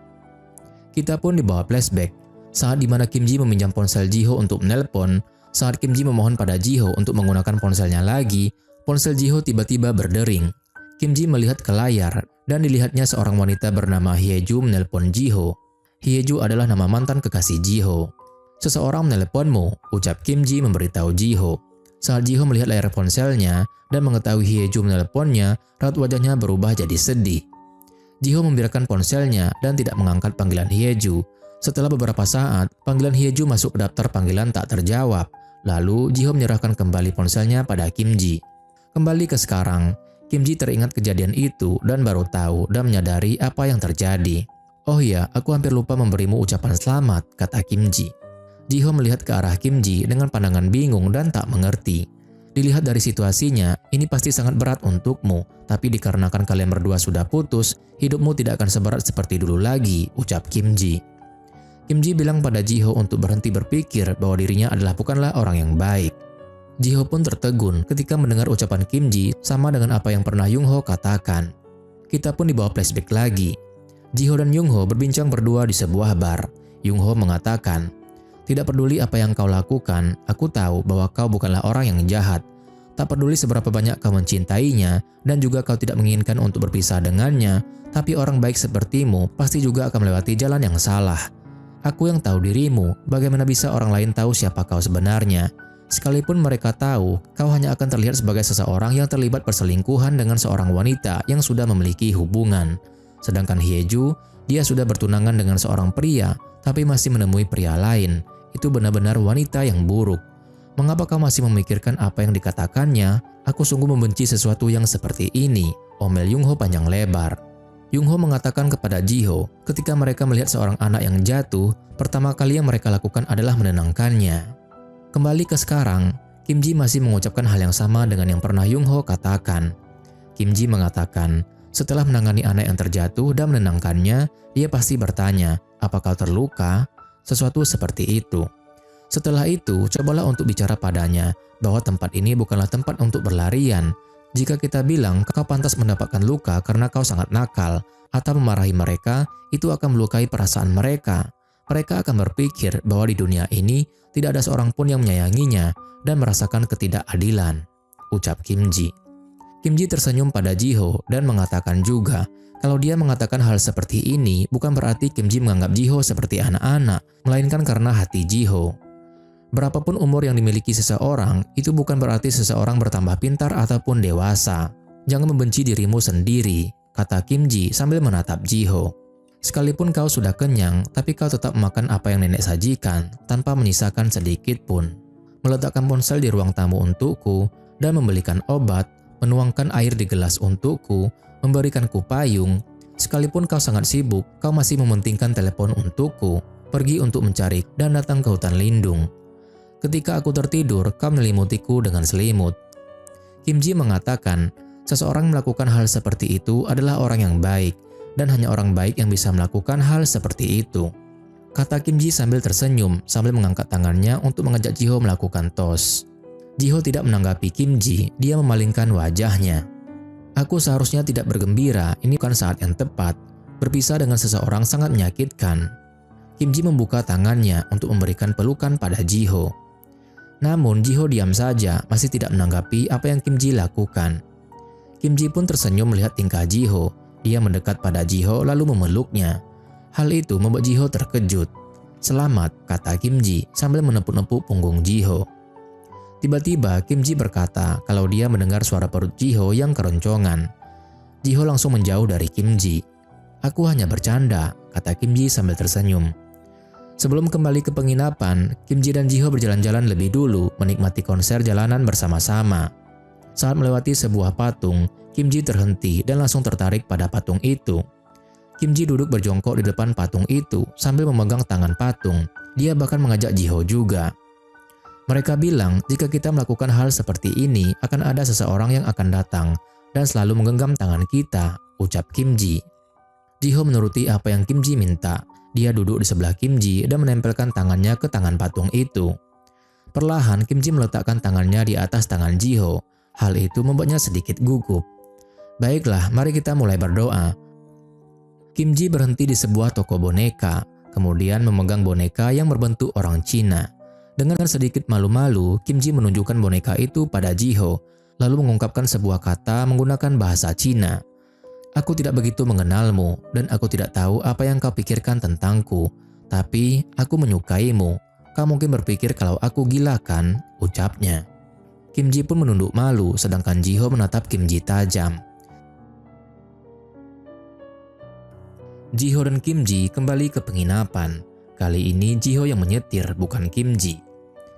Kita pun dibawa flashback, saat dimana Kim Ji meminjam ponsel Jiho untuk menelpon. Saat Kim Ji memohon pada Jiho untuk menggunakan ponselnya lagi, ponsel Jiho tiba-tiba berdering. Kim Ji melihat ke layar dan dilihatnya seorang wanita bernama Hyeju menelpon Jiho. Hyeju adalah nama mantan kekasih Jiho. Seseorang menelponmu, ucap Kim Ji memberitahu Jiho. Saat Jiho melihat layar ponselnya dan mengetahui Hyeju menelponnya, raut wajahnya berubah jadi sedih. Jiho membiarkan ponselnya dan tidak mengangkat panggilan Hyeju. Setelah beberapa saat, panggilan Hyeju masuk ke daftar panggilan tak terjawab. Lalu Jiho menyerahkan kembali ponselnya pada Kim Ji. Kembali ke sekarang, Kim Ji teringat kejadian itu dan baru tahu dan menyadari apa yang terjadi. Oh iya, aku hampir lupa memberimu ucapan selamat, kata Kim Ji. Jiho melihat ke arah Kim Ji dengan pandangan bingung dan tak mengerti. Dilihat dari situasinya, ini pasti sangat berat untukmu, tapi dikarenakan kalian berdua sudah putus, hidupmu tidak akan seberat seperti dulu lagi, ucap Kim Ji. Kim Ji bilang pada Jiho untuk berhenti berpikir bahwa dirinya bukanlah orang yang baik. Jiho pun tertegun ketika mendengar ucapan Kim Ji sama dengan apa yang pernah Yung Ho katakan. Kita pun dibawa flashback lagi. Jiho dan Yung Ho berbincang berdua di sebuah bar. Yung Ho mengatakan, tidak peduli apa yang kau lakukan, aku tahu bahwa kau bukanlah orang yang jahat. Tak peduli seberapa banyak kau mencintainya dan juga kau tidak menginginkan untuk berpisah dengannya, tapi orang baik sepertimu pasti juga akan melewati jalan yang salah. Aku yang tahu dirimu, bagaimana bisa orang lain tahu siapa kau sebenarnya? Sekalipun mereka tahu, kau hanya akan terlihat sebagai seseorang yang terlibat perselingkuhan dengan seorang wanita yang sudah memiliki hubungan. Sedangkan Hyeju, dia sudah bertunangan dengan seorang pria, tapi masih menemui pria lain. Itu benar-benar wanita yang buruk. Mengapa kau masih memikirkan apa yang dikatakannya? Aku sungguh membenci sesuatu yang seperti ini, omel Young-ho panjang lebar. Young-ho mengatakan kepada Ji-ho, ketika mereka melihat seorang anak yang jatuh, pertama kali yang mereka lakukan adalah menenangkannya. Kembali ke sekarang, Kim Ji masih mengucapkan hal yang sama dengan yang pernah Young-ho katakan. Kim Ji mengatakan, setelah menangani anak yang terjatuh dan menenangkannya, dia pasti bertanya, apakah terluka? Sesuatu seperti itu. Setelah itu, cobalah untuk bicara padanya bahwa tempat ini bukanlah tempat untuk berlarian. Jika kita bilang kau pantas mendapatkan luka karena kau sangat nakal atau memarahi mereka, itu akan melukai perasaan mereka. Mereka akan berpikir bahwa di dunia ini tidak ada seorang pun yang menyayanginya dan merasakan ketidakadilan, ucap Kim Ji. Kim Ji tersenyum pada Ji-ho dan mengatakan juga, kalau dia mengatakan hal seperti ini bukan berarti Kim Ji menganggap Ji-ho seperti anak-anak, melainkan karena hati Ji-ho. Berapapun umur yang dimiliki seseorang, itu bukan berarti seseorang bertambah pintar ataupun dewasa. Jangan membenci dirimu sendiri, kata Kim Ji sambil menatap Ji-ho. Sekalipun kau sudah kenyang, tapi kau tetap makan apa yang nenek sajikan, tanpa menyisakan sedikit pun. Meletakkan ponsel di ruang tamu untukku, dan membelikan obat, menuangkan air di gelas untukku, memberikanku payung. Sekalipun kau sangat sibuk, kau masih mementingkan telepon untukku, pergi untuk mencari dan datang ke hutan lindung. Ketika aku tertidur, kau menelimutiku dengan selimut. Kim Ji mengatakan, seseorang melakukan hal seperti itu adalah orang yang baik, dan hanya orang baik yang bisa melakukan hal seperti itu. Kata Kim Ji sambil tersenyum, sambil mengangkat tangannya untuk mengajak Ji-ho melakukan tos. Ji-ho tidak menanggapi Kim Ji, dia memalingkan wajahnya. Aku seharusnya tidak bergembira, ini bukan saat yang tepat. Berpisah dengan seseorang sangat menyakitkan. Kim Ji membuka tangannya untuk memberikan pelukan pada Ji-ho. Namun Ji-ho diam saja, masih tidak menanggapi apa yang Kim Ji lakukan. Kim Ji pun tersenyum melihat tingkah Ji-ho. Dia mendekat pada Ji-ho lalu memeluknya. Hal itu membuat Ji-ho terkejut. Selamat, kata Kim Ji sambil menepuk-nepuk punggung Ji-ho. Tiba-tiba Kim Ji berkata kalau dia mendengar suara perut Ji-ho yang keroncongan. Ji-ho langsung menjauh dari Kim Ji. Aku hanya bercanda, kata Kim Ji sambil tersenyum. Sebelum kembali ke penginapan, Kim Ji dan Ji-ho berjalan-jalan lebih dulu menikmati konser jalanan bersama-sama. Saat melewati sebuah patung, Kim Ji terhenti dan langsung tertarik pada patung itu. Kim Ji duduk berjongkok di depan patung itu sambil memegang tangan patung. Dia bahkan mengajak Ji-ho juga. Mereka bilang jika kita melakukan hal seperti ini akan ada seseorang yang akan datang dan selalu menggenggam tangan kita, ucap Kim Ji. Ji-ho menuruti apa yang Kim Ji minta. Dia duduk di sebelah Kim Ji dan menempelkan tangannya ke tangan patung itu. Perlahan Kim Ji meletakkan tangannya di atas tangan Ji-ho. Hal itu membuatnya sedikit gugup. Baiklah, mari kita mulai berdoa. Kim Ji berhenti di sebuah toko boneka, kemudian memegang boneka yang berbentuk orang Cina. Dengan sedikit malu-malu, Kim Ji menunjukkan boneka itu pada Ji-ho, lalu mengungkapkan sebuah kata menggunakan bahasa Cina. Aku tidak begitu mengenalmu dan aku tidak tahu apa yang kau pikirkan tentangku, tapi aku menyukaimu. Kau mungkin berpikir kalau aku gila kan, ucapnya. Kim Ji pun menunduk malu sedangkan Ji-ho menatap Kim Ji tajam. Ji-ho dan Kim Ji kembali ke penginapan. Kali ini Ji-ho yang menyetir bukan Kim Ji.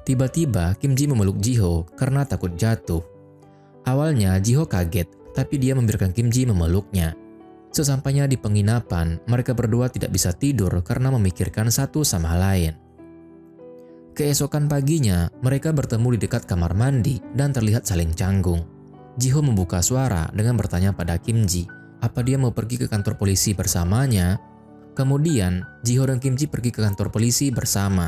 Tiba-tiba Kim Ji memeluk Ji-ho karena takut jatuh. Awalnya Ji-ho kaget, tapi dia membiarkan Kim Ji memeluknya. Sesampainya di penginapan, mereka berdua tidak bisa tidur karena memikirkan satu sama lain. Keesokan paginya, mereka bertemu di dekat kamar mandi dan terlihat saling canggung. Ji-ho membuka suara dengan bertanya pada Kim Ji, apa dia mau pergi ke kantor polisi bersamanya? Kemudian, Ji-ho dan Kim Ji pergi ke kantor polisi bersama.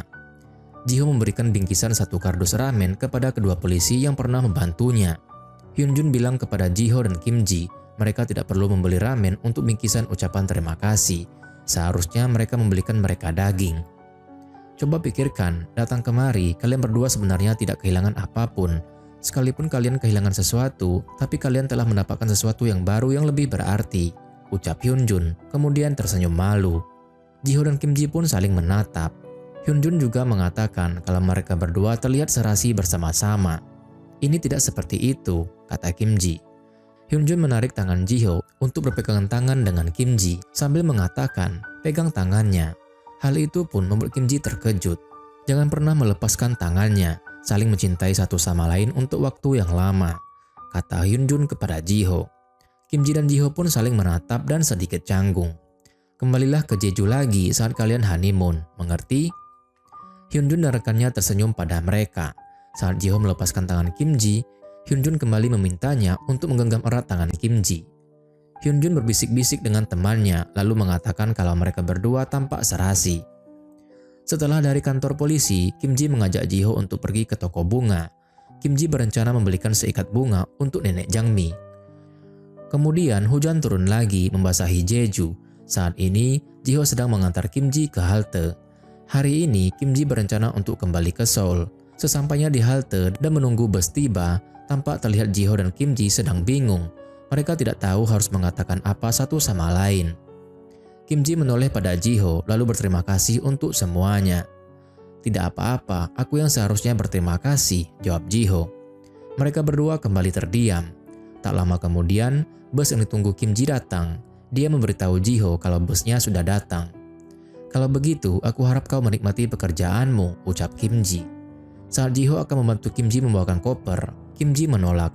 Ji-ho memberikan bingkisan satu kardus ramen kepada kedua polisi yang pernah membantunya. Hyun-jun bilang kepada Ji-ho dan Kim Ji, mereka tidak perlu membeli ramen untuk bingkisan ucapan terima kasih. Seharusnya mereka membelikan mereka daging. Coba pikirkan, datang kemari, kalian berdua sebenarnya tidak kehilangan apapun. Sekalipun kalian kehilangan sesuatu, tapi kalian telah mendapatkan sesuatu yang baru yang lebih berarti, ucap Hyun-jun, kemudian tersenyum malu. Ji-ho dan Kim Ji pun saling menatap. Hyun-jun juga mengatakan kalau mereka berdua terlihat serasi bersama-sama. Ini tidak seperti itu, kata Kim Ji. Hyun-jun menarik tangan Ji-ho untuk berpegangan tangan dengan Kim Ji sambil mengatakan, pegang tangannya. Hal itu pun membuat Kim Ji terkejut. Jangan pernah melepaskan tangannya. saling mencintai satu sama lain untuk waktu yang lama, kata Hyunjun kepada Jiho. Kim Ji dan Jiho pun saling menatap dan sedikit canggung. Kembalilah ke Jeju lagi saat kalian honeymoon, mengerti? Hyunjun dan rekannya tersenyum pada mereka. Saat Jiho melepaskan tangan Kim Ji, Hyunjun kembali memintanya untuk menggenggam erat tangan Kim Ji. Hyunjun berbisik-bisik dengan temannya lalu mengatakan kalau mereka berdua tampak serasi. Setelah dari kantor polisi, Kim Ji mengajak Jiho untuk pergi ke toko bunga. Kim Ji berencana membelikan seikat bunga untuk nenek Jangmi. Kemudian hujan turun lagi membasahi Jeju. Saat ini, Jiho sedang mengantar Kim Ji ke halte. Hari ini, Kim Ji berencana untuk kembali ke Seoul. Sesampainya di halte dan menunggu bus tiba, tampak terlihat Jiho dan Kim Ji sedang bingung. Mereka tidak tahu harus mengatakan apa satu sama lain. Kim Ji menoleh pada Jiho lalu berterima kasih untuk semuanya. Tidak apa-apa, aku yang seharusnya berterima kasih, jawab Jiho. Mereka berdua kembali terdiam. Tak lama kemudian, bus yang ditunggu Kim Ji datang. Dia memberitahu Jiho kalau busnya sudah datang. Kalau begitu, aku harap kau menikmati pekerjaanmu, ucap Kim Ji. Saat Jiho akan membantu Kim Ji membawakan koper, Kim Ji menolak.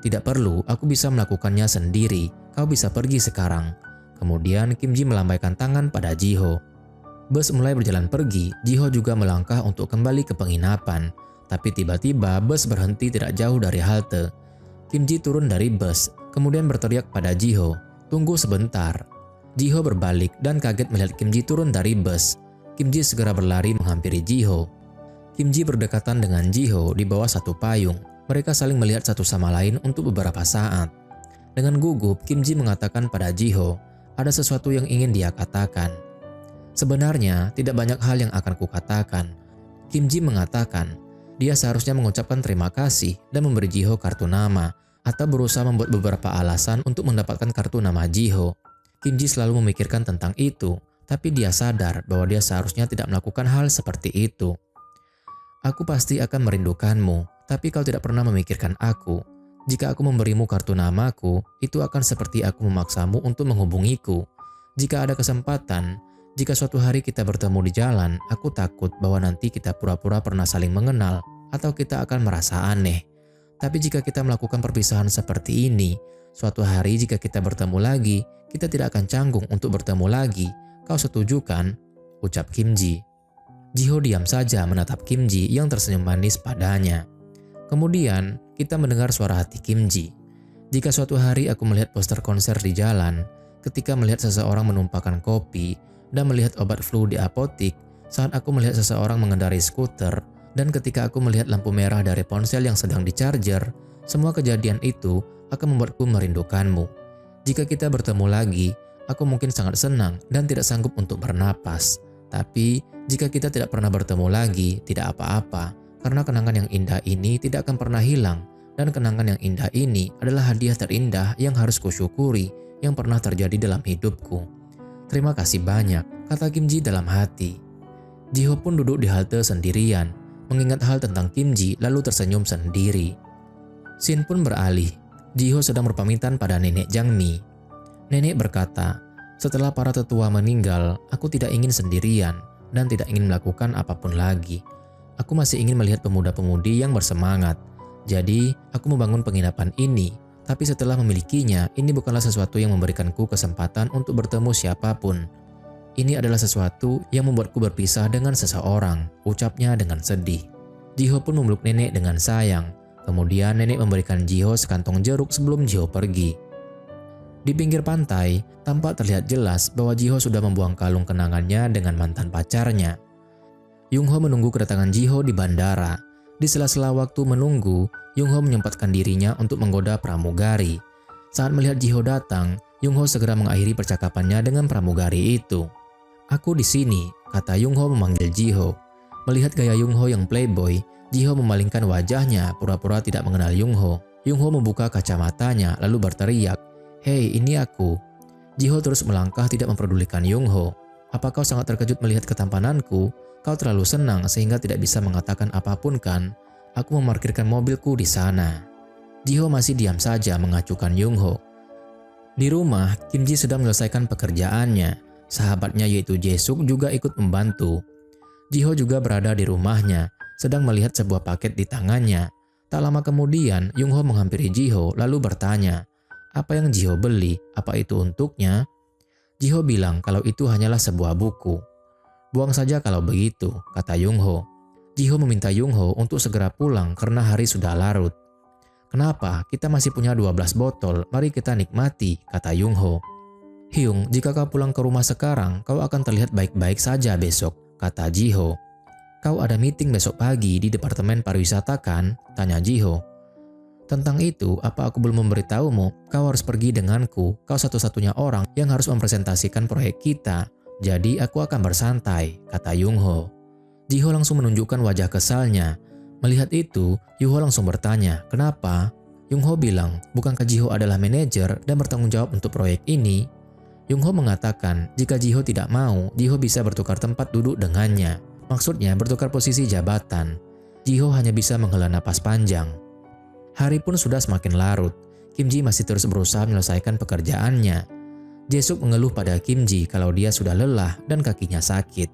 Tidak perlu, aku bisa melakukannya sendiri, kau bisa pergi sekarang. Kemudian Kim Ji melambaikan tangan pada Jiho. Bus mulai berjalan pergi, Jiho juga melangkah untuk kembali ke penginapan. Tapi tiba-tiba bus berhenti tidak jauh dari halte. Kim Ji turun dari bus, kemudian berteriak pada Jiho, "Tunggu sebentar." Jiho berbalik dan kaget melihat Kim Ji turun dari bus. Kim Ji segera berlari menghampiri Jiho. Kim Ji berdekatan dengan Jiho di bawah satu payung. Mereka saling melihat satu sama lain untuk beberapa saat. Dengan gugup, Kim Ji mengatakan pada Jiho, ada sesuatu yang ingin dia katakan. Sebenarnya, tidak banyak hal yang akan kukatakan. Kim Ji mengatakan, dia seharusnya mengucapkan terima kasih dan memberi Jiho kartu nama, atau berusaha membuat beberapa alasan untuk mendapatkan kartu nama Jiho. Kim Ji selalu memikirkan tentang itu, tapi dia sadar bahwa dia seharusnya tidak melakukan hal seperti itu. Aku pasti akan merindukanmu, tapi kau tidak pernah memikirkan aku. Jika aku memberimu kartu namaku, itu akan seperti aku memaksamu untuk menghubungiku. Jika ada kesempatan, jika suatu hari kita bertemu di jalan, aku takut bahwa nanti kita pura-pura pernah saling mengenal atau kita akan merasa aneh. Tapi jika kita melakukan perpisahan seperti ini, suatu hari jika kita bertemu lagi, kita tidak akan canggung untuk bertemu lagi. Kau setuju kan? Ucap Kim Ji. Jiho diam saja menatap Kim Ji yang tersenyum manis padanya. Kemudian, kita mendengar suara hati Kim Ji. Jika suatu hari aku melihat poster konser di jalan, ketika melihat seseorang menumpahkan kopi, dan melihat obat flu di apotik, saat aku melihat seseorang mengendarai skuter, dan ketika aku melihat lampu merah dari ponsel yang sedang di-charger, semua kejadian itu akan membuatku merindukanmu. Jika kita bertemu lagi, aku mungkin sangat senang dan tidak sanggup untuk bernapas. Tapi, jika kita tidak pernah bertemu lagi, tidak apa-apa. Karena kenangan yang indah ini tidak akan pernah hilang, dan kenangan yang indah ini adalah hadiah terindah yang harus kusyukuri yang pernah terjadi dalam hidupku. Terima kasih banyak, kata Kim Ji dalam hati. Jiho pun duduk di halte sendirian, mengingat hal tentang Kim Ji lalu tersenyum sendiri. Scene pun beralih, Jiho sedang berpamitan pada nenek Jangmi. Nenek berkata, setelah para tetua meninggal, aku tidak ingin sendirian dan tidak ingin melakukan apapun lagi. Aku masih ingin melihat pemuda-pemudi yang bersemangat. Jadi, aku membangun penginapan ini. Tapi setelah memilikinya, ini bukanlah sesuatu yang memberikanku kesempatan untuk bertemu siapapun. Ini adalah sesuatu yang membuatku berpisah dengan seseorang, ucapnya dengan sedih. Jiho pun memeluk nenek dengan sayang. Kemudian nenek memberikan Jiho sekantong jeruk sebelum Jiho pergi. Di pinggir pantai, tampak terlihat jelas bahwa Jiho sudah membuang kalung kenangannya dengan mantan pacarnya. Yungho menunggu kedatangan Jiho di bandara. Di sela-sela waktu menunggu, Yungho menyempatkan dirinya untuk menggoda pramugari. Saat melihat Jiho datang, Yungho segera mengakhiri percakapannya dengan pramugari itu. Aku di sini, kata Yungho memanggil Jiho. Melihat gaya Yungho yang playboy, Jiho memalingkan wajahnya pura-pura tidak mengenal Yungho. Yungho membuka kacamatanya lalu berteriak, "Hei, ini aku." Jiho terus melangkah tidak memperdulikan Yungho. "Apa kau sangat terkejut melihat ketampananku? Kau terlalu senang sehingga tidak bisa mengatakan apapun kan? Aku memarkirkan mobilku di sana." Jiho masih diam saja mengacukan Yungho. Di rumah, Kim Ji sedang menyelesaikan pekerjaannya. Sahabatnya yaitu Jae-suk juga ikut membantu. Jiho juga berada di rumahnya. sedang melihat sebuah paket di tangannya. Tak lama kemudian, Yung Ho menghampiri Ji-ho lalu bertanya, "Apa yang Ji-ho beli? Apa itu untuknya?" Ji-ho bilang kalau itu hanyalah sebuah buku. "Buang saja kalau begitu," kata Yung Ho. Ji-ho meminta Yung Ho untuk segera pulang karena hari sudah larut. "Kenapa? Kita masih punya 12 botol, mari kita nikmati," kata Yung Ho. "Hyung, jika kau pulang ke rumah sekarang, kau akan terlihat baik-baik saja besok," kata Ji-ho. "Kau ada meeting besok pagi di Departemen Pariwisata kan?" tanya Ji-ho. "Tentang itu, apa aku belum memberitahumu? Kau harus pergi denganku, kau satu-satunya orang yang harus mempresentasikan proyek kita. Jadi aku akan bersantai," kata Yung Ho. Ji-ho langsung menunjukkan wajah kesalnya. Melihat itu, Yung Ho langsung bertanya, "Kenapa?" Yung Ho bilang, "Bukankah Ji-ho adalah manajer dan bertanggung jawab untuk proyek ini?" Yung Ho mengatakan jika Ji-ho tidak mau, Ji-ho bisa bertukar tempat duduk dengannya. Maksudnya bertukar posisi jabatan. Ji-ho hanya bisa menghela napas panjang. Hari pun sudah semakin larut. Kim Ji masih terus berusaha menyelesaikan pekerjaannya. Jae-suk mengeluh pada Kim Ji kalau dia sudah lelah dan kakinya sakit.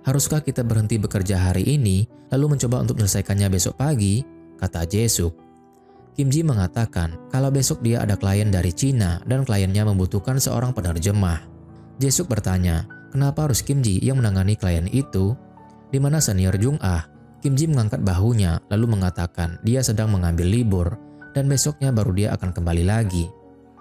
"Haruskah kita berhenti bekerja hari ini lalu mencoba untuk menyelesaikannya besok pagi?" kata Jae-suk. Kim Ji mengatakan kalau besok dia ada klien dari Cina dan kliennya membutuhkan seorang penerjemah. Jae-suk bertanya, kenapa harus Kim Ji yang menangani klien itu? Di mana senior Jung Ah? Kim Ji mengangkat bahunya lalu mengatakan dia sedang mengambil libur dan besoknya baru dia akan kembali lagi.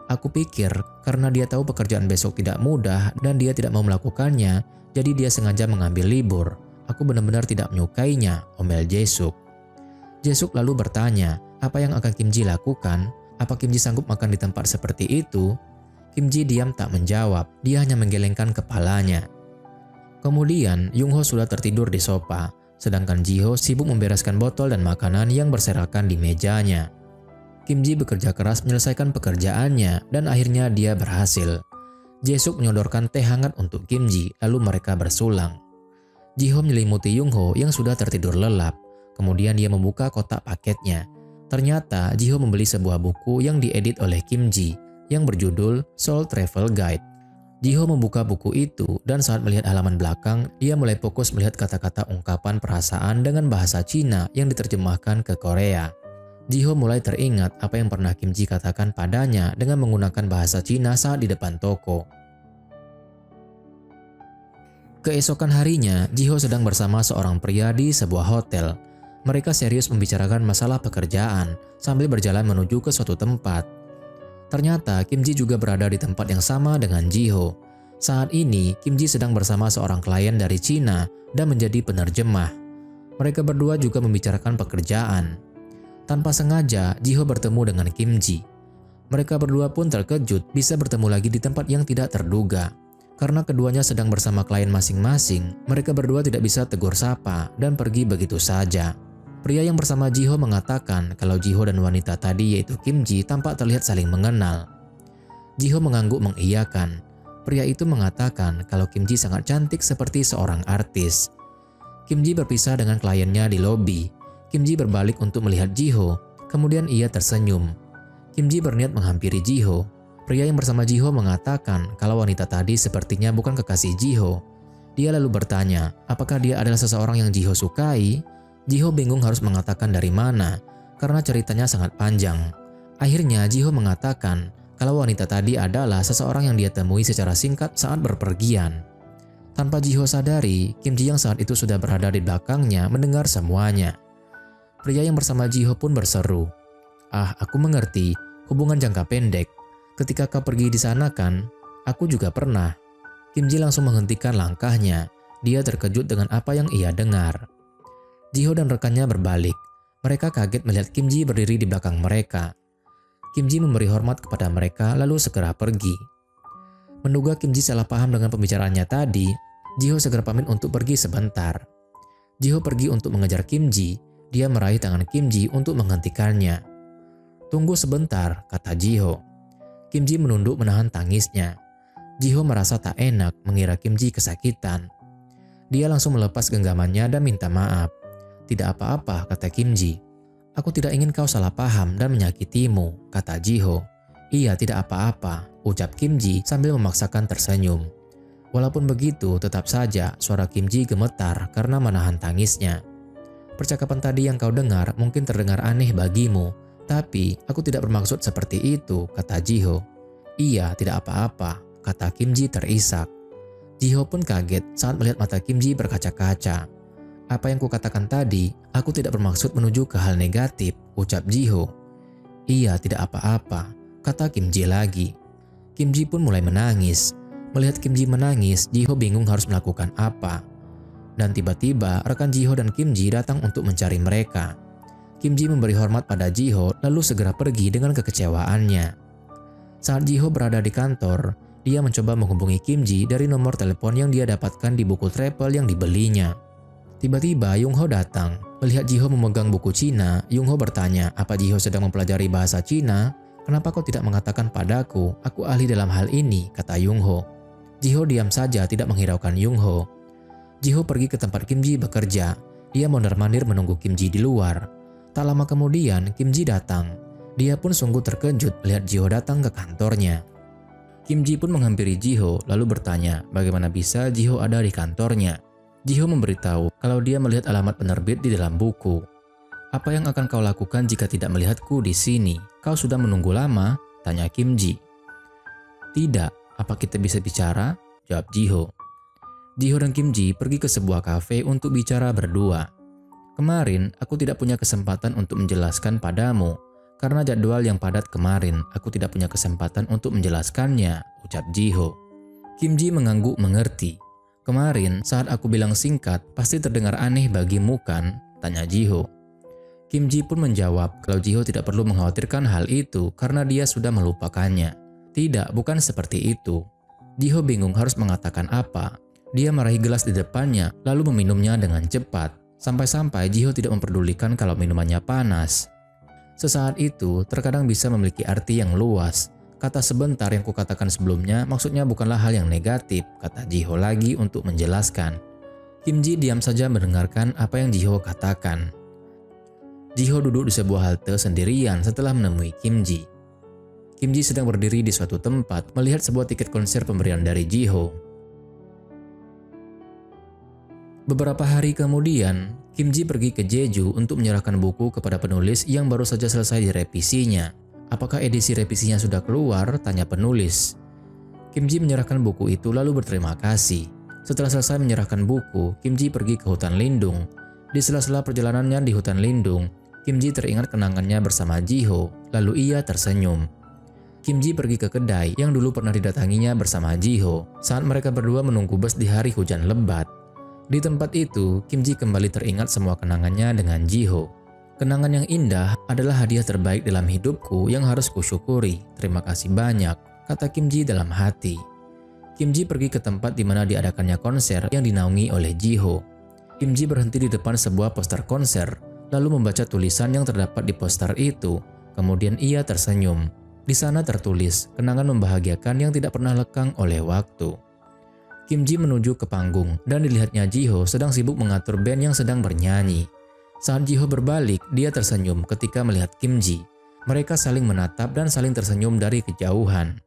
"Aku pikir karena dia tahu pekerjaan besok tidak mudah dan dia tidak mau melakukannya, jadi dia sengaja mengambil libur. Aku benar-benar tidak menyukainya," omel Jae-suk. Jae-suk lalu bertanya, apa yang akan Kim Ji lakukan? Apa Kim Ji sanggup makan di tempat seperti itu? Kim Ji diam tak menjawab, dia hanya menggelengkan kepalanya. Kemudian, Yung Ho sudah tertidur di sofa, sedangkan Ji-ho sibuk membereskan botol dan makanan yang berserakan di mejanya. Kim Ji bekerja keras menyelesaikan pekerjaannya dan akhirnya dia berhasil. Jae-suk menyodorkan teh hangat untuk Kim Ji, lalu mereka bersulang. Ji-ho menyelimuti Yung Ho yang sudah tertidur lelap. Kemudian dia membuka kotak paketnya. Ternyata Ji-ho membeli sebuah buku yang diedit oleh Kim Ji yang berjudul Soul Travel Guide. Ji-ho membuka buku itu dan saat melihat halaman belakang, dia mulai fokus melihat kata-kata ungkapan perasaan dengan bahasa Cina yang diterjemahkan ke Korea. Ji-ho mulai teringat apa yang pernah Kim Ji katakan padanya dengan menggunakan bahasa Cina saat di depan toko. Keesokan harinya, Ji-ho sedang bersama seorang pria di sebuah hotel. Mereka serius membicarakan masalah pekerjaan sambil berjalan menuju ke suatu tempat. Ternyata Kim Ji juga berada di tempat yang sama dengan Ji-ho. Saat ini, Kim Ji sedang bersama seorang klien dari Cina dan menjadi penerjemah. Mereka berdua juga membicarakan pekerjaan. Tanpa sengaja, Ji-ho bertemu dengan Kim Ji. Mereka berdua pun terkejut bisa bertemu lagi di tempat yang tidak terduga. Karena keduanya sedang bersama klien masing-masing, mereka berdua tidak bisa tegur sapa dan pergi begitu saja. Pria yang bersama Ji-ho mengatakan kalau Ji-ho dan wanita tadi yaitu Kim Ji tampak terlihat saling mengenal. Ji-ho mengangguk mengiyakan. Pria itu mengatakan kalau Kim Ji sangat cantik seperti seorang artis. Kim Ji berpisah dengan kliennya di lobi. Kim Ji berbalik untuk melihat Ji-ho, kemudian ia tersenyum. Kim Ji berniat menghampiri Ji-ho. Pria yang bersama Ji-ho mengatakan kalau wanita tadi sepertinya bukan kekasih Ji-ho. Dia lalu bertanya, apakah dia adalah seseorang yang Ji-ho sukai? Ji-ho bingung harus mengatakan dari mana, karena ceritanya sangat panjang. Akhirnya Ji-ho mengatakan kalau wanita tadi adalah seseorang yang dia temui secara singkat saat berpergian. Tanpa Ji-ho sadari, Kim Ji yang saat itu sudah berada di belakangnya mendengar semuanya. Pria yang bersama Ji-ho pun berseru, "Ah, aku mengerti, hubungan jangka pendek. Ketika kau pergi di sana kan, aku juga pernah." Kim Ji langsung menghentikan langkahnya. Dia terkejut dengan apa yang ia dengar. Ji-ho dan rekannya berbalik. Mereka kaget melihat Kim Ji berdiri di belakang mereka. Kim Ji memberi hormat kepada mereka lalu segera pergi. Menduga Kim Ji salah paham dengan pembicaraannya tadi, Ji-ho segera pamit untuk pergi sebentar. Ji-ho pergi untuk mengejar Kim Ji. Dia meraih tangan Kim Ji untuk menghentikannya. "Tunggu sebentar," kata Ji-ho. Kim Ji menunduk menahan tangisnya. Ji-ho merasa tak enak mengira Kim Ji kesakitan. Dia langsung melepas genggamannya dan minta maaf. "Tidak apa-apa," kata Kim Ji. "Aku tidak ingin kau salah paham dan menyakitimu," kata Ji-ho. "Iya, tidak apa-apa," ucap Kim Ji sambil memaksakan tersenyum. Walaupun begitu, tetap saja suara Kim Ji gemetar karena menahan tangisnya. Percakapan tadi yang kau dengar mungkin terdengar aneh bagimu, tapi aku tidak bermaksud seperti itu, kata Ji-ho. Iya, tidak apa-apa, kata Kim Ji terisak. Ji-ho pun kaget saat melihat mata Kim Ji berkaca-kaca. Apa yang kukatakan tadi, aku tidak bermaksud menuju ke hal negatif, ucap Ji-ho. Iya, tidak apa-apa, kata Kim Ji lagi. Kim Ji pun mulai menangis. Melihat Kim Ji menangis, Ji-ho bingung harus melakukan apa. Dan tiba-tiba rekan Ji-ho dan Kim Ji datang untuk mencari mereka. Kim Ji memberi hormat pada Ji-ho lalu segera pergi dengan kekecewaannya. Saat Ji-ho berada di kantor, dia mencoba menghubungi Kim Ji dari nomor telepon yang dia dapatkan di buku travel yang dibelinya. Tiba-tiba Yung-ho datang. Melihat Ji-ho memegang buku Cina, Yung-ho bertanya apa Ji-ho sedang mempelajari bahasa Cina. Kenapa kau tidak mengatakan padaku, aku ahli dalam hal ini, kata Yung-ho. Ji-ho diam saja tidak menghiraukan Yung-ho. Ji-ho pergi ke tempat Kim Ji bekerja. Dia mondar-mandir menunggu Kim Ji di luar. Tak lama kemudian Kim Ji datang. Dia pun sungguh terkejut melihat Ji-ho datang ke kantornya. Kim Ji pun menghampiri Ji-ho lalu bertanya bagaimana bisa Ji-ho ada di kantornya. Ji-ho memberitahu kalau dia melihat alamat penerbit di dalam buku. Apa yang akan kau lakukan jika tidak melihatku di sini? Kau sudah menunggu lama? Tanya Kim Ji. Tidak, apa kita bisa bicara? Jawab Ji-ho. Ji-ho dan Kim Ji pergi ke sebuah kafe untuk bicara berdua. Kemarin, aku tidak punya kesempatan untuk menjelaskan padamu. Karena jadwal yang padat kemarin, aku tidak punya kesempatan untuk menjelaskannya, ucap Ji-ho. Kim Ji mengangguk mengerti. Kemarin, saat aku bilang singkat, pasti terdengar aneh bagimu kan? Tanya Ji-ho. Kim Ji pun menjawab kalau Ji-ho tidak perlu mengkhawatirkan hal itu karena dia sudah melupakannya. Tidak, bukan seperti itu. Ji-ho bingung harus mengatakan apa. Dia meraih gelas di depannya, lalu meminumnya dengan cepat. Sampai-sampai Ji-ho tidak memperdulikan kalau minumannya panas. Sesaat itu, terkadang bisa memiliki arti yang luas. Kata sebentar yang kukatakan sebelumnya maksudnya bukanlah hal yang negatif, kata Ji-ho lagi untuk menjelaskan. Kim Ji diam saja mendengarkan apa yang Ji-ho katakan. Ji-ho duduk di sebuah halte sendirian setelah menemui Kim Ji. Kim Ji sedang berdiri di suatu tempat melihat sebuah tiket konser pemberian dari Ji-ho. Beberapa hari kemudian, Kim Ji pergi ke Jeju untuk menyerahkan buku kepada penulis yang baru saja selesai direvisinya. Apakah edisi revisinya sudah keluar? Tanya penulis. Kim Ji menyerahkan buku itu lalu berterima kasih. Setelah selesai menyerahkan buku, Kim Ji pergi ke hutan lindung. Di sela-sela perjalanannya di hutan lindung, Kim Ji teringat kenangannya bersama Ji-ho, lalu ia tersenyum. Kim Ji pergi ke kedai yang dulu pernah didatanginya bersama Ji-ho saat mereka berdua menunggu bus di hari hujan lebat. Di tempat itu, Kim Ji kembali teringat semua kenangannya dengan Ji-ho. Kenangan yang indah adalah hadiah terbaik dalam hidupku yang harus kusyukuri. Terima kasih banyak, kata Kim Ji dalam hati. Kim Ji pergi ke tempat di mana diadakannya konser yang dinaungi oleh Ji-ho. Kim Ji berhenti di depan sebuah poster konser, lalu membaca tulisan yang terdapat di poster itu. Kemudian ia tersenyum. Di sana tertulis, kenangan membahagiakan yang tidak pernah lekang oleh waktu. Kim Ji menuju ke panggung dan dilihatnya Ji-ho sedang sibuk mengatur band yang sedang bernyanyi. Saat Ji-ho berbalik, dia tersenyum ketika melihat Kim Ji. Mereka saling menatap dan saling tersenyum dari kejauhan.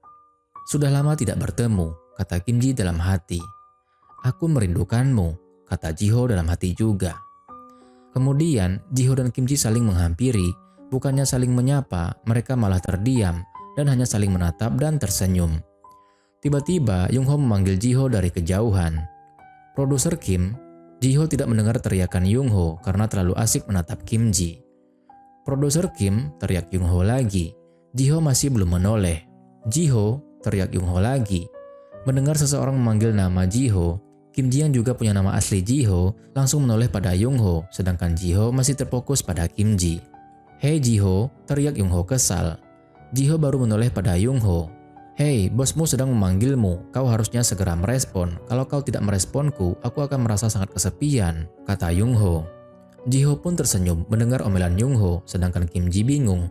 Sudah lama tidak bertemu, kata Kim Ji dalam hati. Aku merindukanmu, kata Ji-ho dalam hati juga. Kemudian, Ji-ho dan Kim Ji saling menghampiri, bukannya saling menyapa, mereka malah terdiam dan hanya saling menatap dan tersenyum. Tiba-tiba, Yung-ho memanggil Ji-ho dari kejauhan. Produser Kim, Ji-ho tidak mendengar teriakan Yung-ho karena terlalu asik menatap Kim Ji. Produser Kim, teriak Yung-ho lagi. Ji-ho masih belum menoleh. Ji-ho, teriak Yung-ho lagi. Mendengar seseorang memanggil nama Ji-ho, Kim Ji yang juga punya nama asli Ji-ho langsung menoleh pada Yung-ho, sedangkan Ji-ho masih terfokus pada Kim Ji. Hei Ji-ho, teriak Yung-ho kesal. Ji-ho baru menoleh pada Yung-ho. Hei, bosmu sedang memanggilmu, kau harusnya segera merespon. Kalau kau tidak meresponku, aku akan merasa sangat kesepian, kata Yung-ho. Ji-ho pun tersenyum mendengar omelan Yung-ho, sedangkan Kim Ji bingung.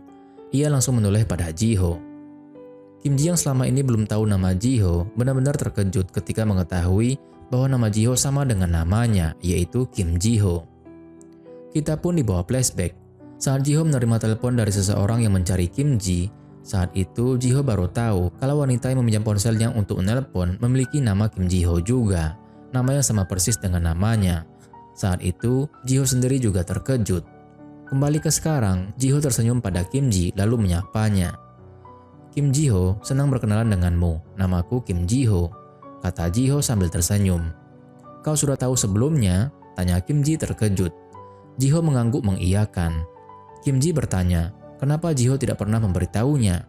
Ia langsung menoleh pada Ji-ho. Kim Ji yang selama ini belum tahu nama Ji-ho, benar-benar terkejut ketika mengetahui bahwa nama Ji-ho sama dengan namanya, yaitu Kim Ji-ho. Kita pun dibawa flashback. Saat Ji-ho menerima telepon dari seseorang yang mencari Kim Ji, saat itu Ji-ho baru tahu kalau wanita yang meminjam ponselnya untuk menelpon memiliki nama Kim Ji-ho juga. Nama yang sama persis dengan namanya. Saat itu, Jiho sendiri juga terkejut. Kembali ke sekarang, Jiho tersenyum pada Kim Ji lalu menyapanya. "Kim Jiho, senang berkenalan denganmu. Namaku Kim Jiho," kata Jiho sambil tersenyum. "Kau sudah tahu sebelumnya?" tanya Kim Ji terkejut. Jiho mengangguk mengiyakan. Kim Ji bertanya, "Kenapa Jiho tidak pernah memberitahunya?"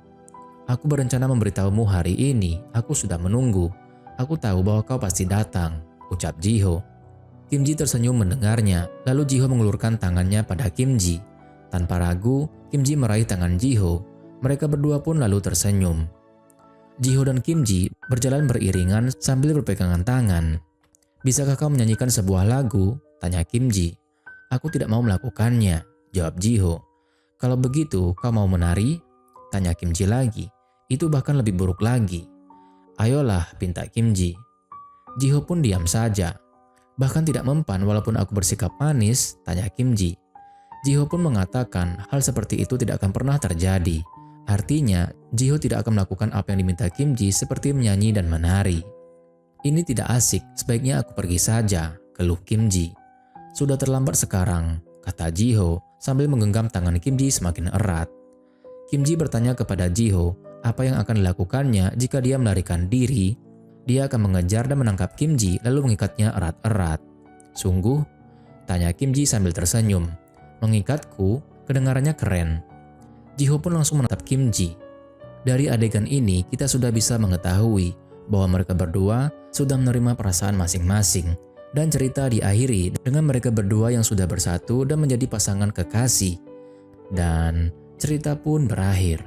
"Aku berencana memberitahumu hari ini. Aku sudah menunggu. Aku tahu bahwa kau pasti datang," ucap Jiho. Kim Ji tersenyum mendengarnya, lalu Jiho mengulurkan tangannya pada Kim Ji. Tanpa ragu, Kim Ji meraih tangan Jiho. Mereka berdua pun lalu tersenyum. Jiho dan Kim Ji berjalan beriringan sambil berpegangan tangan. "Bisakah kau menyanyikan sebuah lagu?" tanya Kim Ji. "Aku tidak mau melakukannya," jawab Jiho. "Kalau begitu, kau mau menari?" tanya Kim Ji lagi. "Itu bahkan lebih buruk lagi." "Ayolah," pinta Kim Ji. Jiho pun diam saja. "Bahkan tidak mempan walaupun aku bersikap manis?" tanya Kim Ji. Jiho pun mengatakan hal seperti itu tidak akan pernah terjadi. Artinya, Jiho tidak akan melakukan apa yang diminta Kim Ji seperti menyanyi dan menari. "Ini tidak asik, sebaiknya aku pergi saja," keluh Kim Ji. "Sudah terlambat sekarang," kata Jiho sambil menggenggam tangan Kim Ji semakin erat. Kim Ji bertanya kepada Jiho apa yang akan dilakukannya jika dia melarikan diri. Dia akan mengejar dan menangkap Kim Ji lalu mengikatnya erat-erat. "Sungguh?" tanya Kim Ji sambil tersenyum. "Mengikatku?" kedengarannya keren. Jiho pun langsung menatap Kim Ji. Dari adegan ini kita sudah bisa mengetahui bahwa mereka berdua sudah menerima perasaan masing-masing. Dan cerita diakhiri dengan mereka berdua yang sudah bersatu dan menjadi pasangan kekasih. Dan cerita pun berakhir.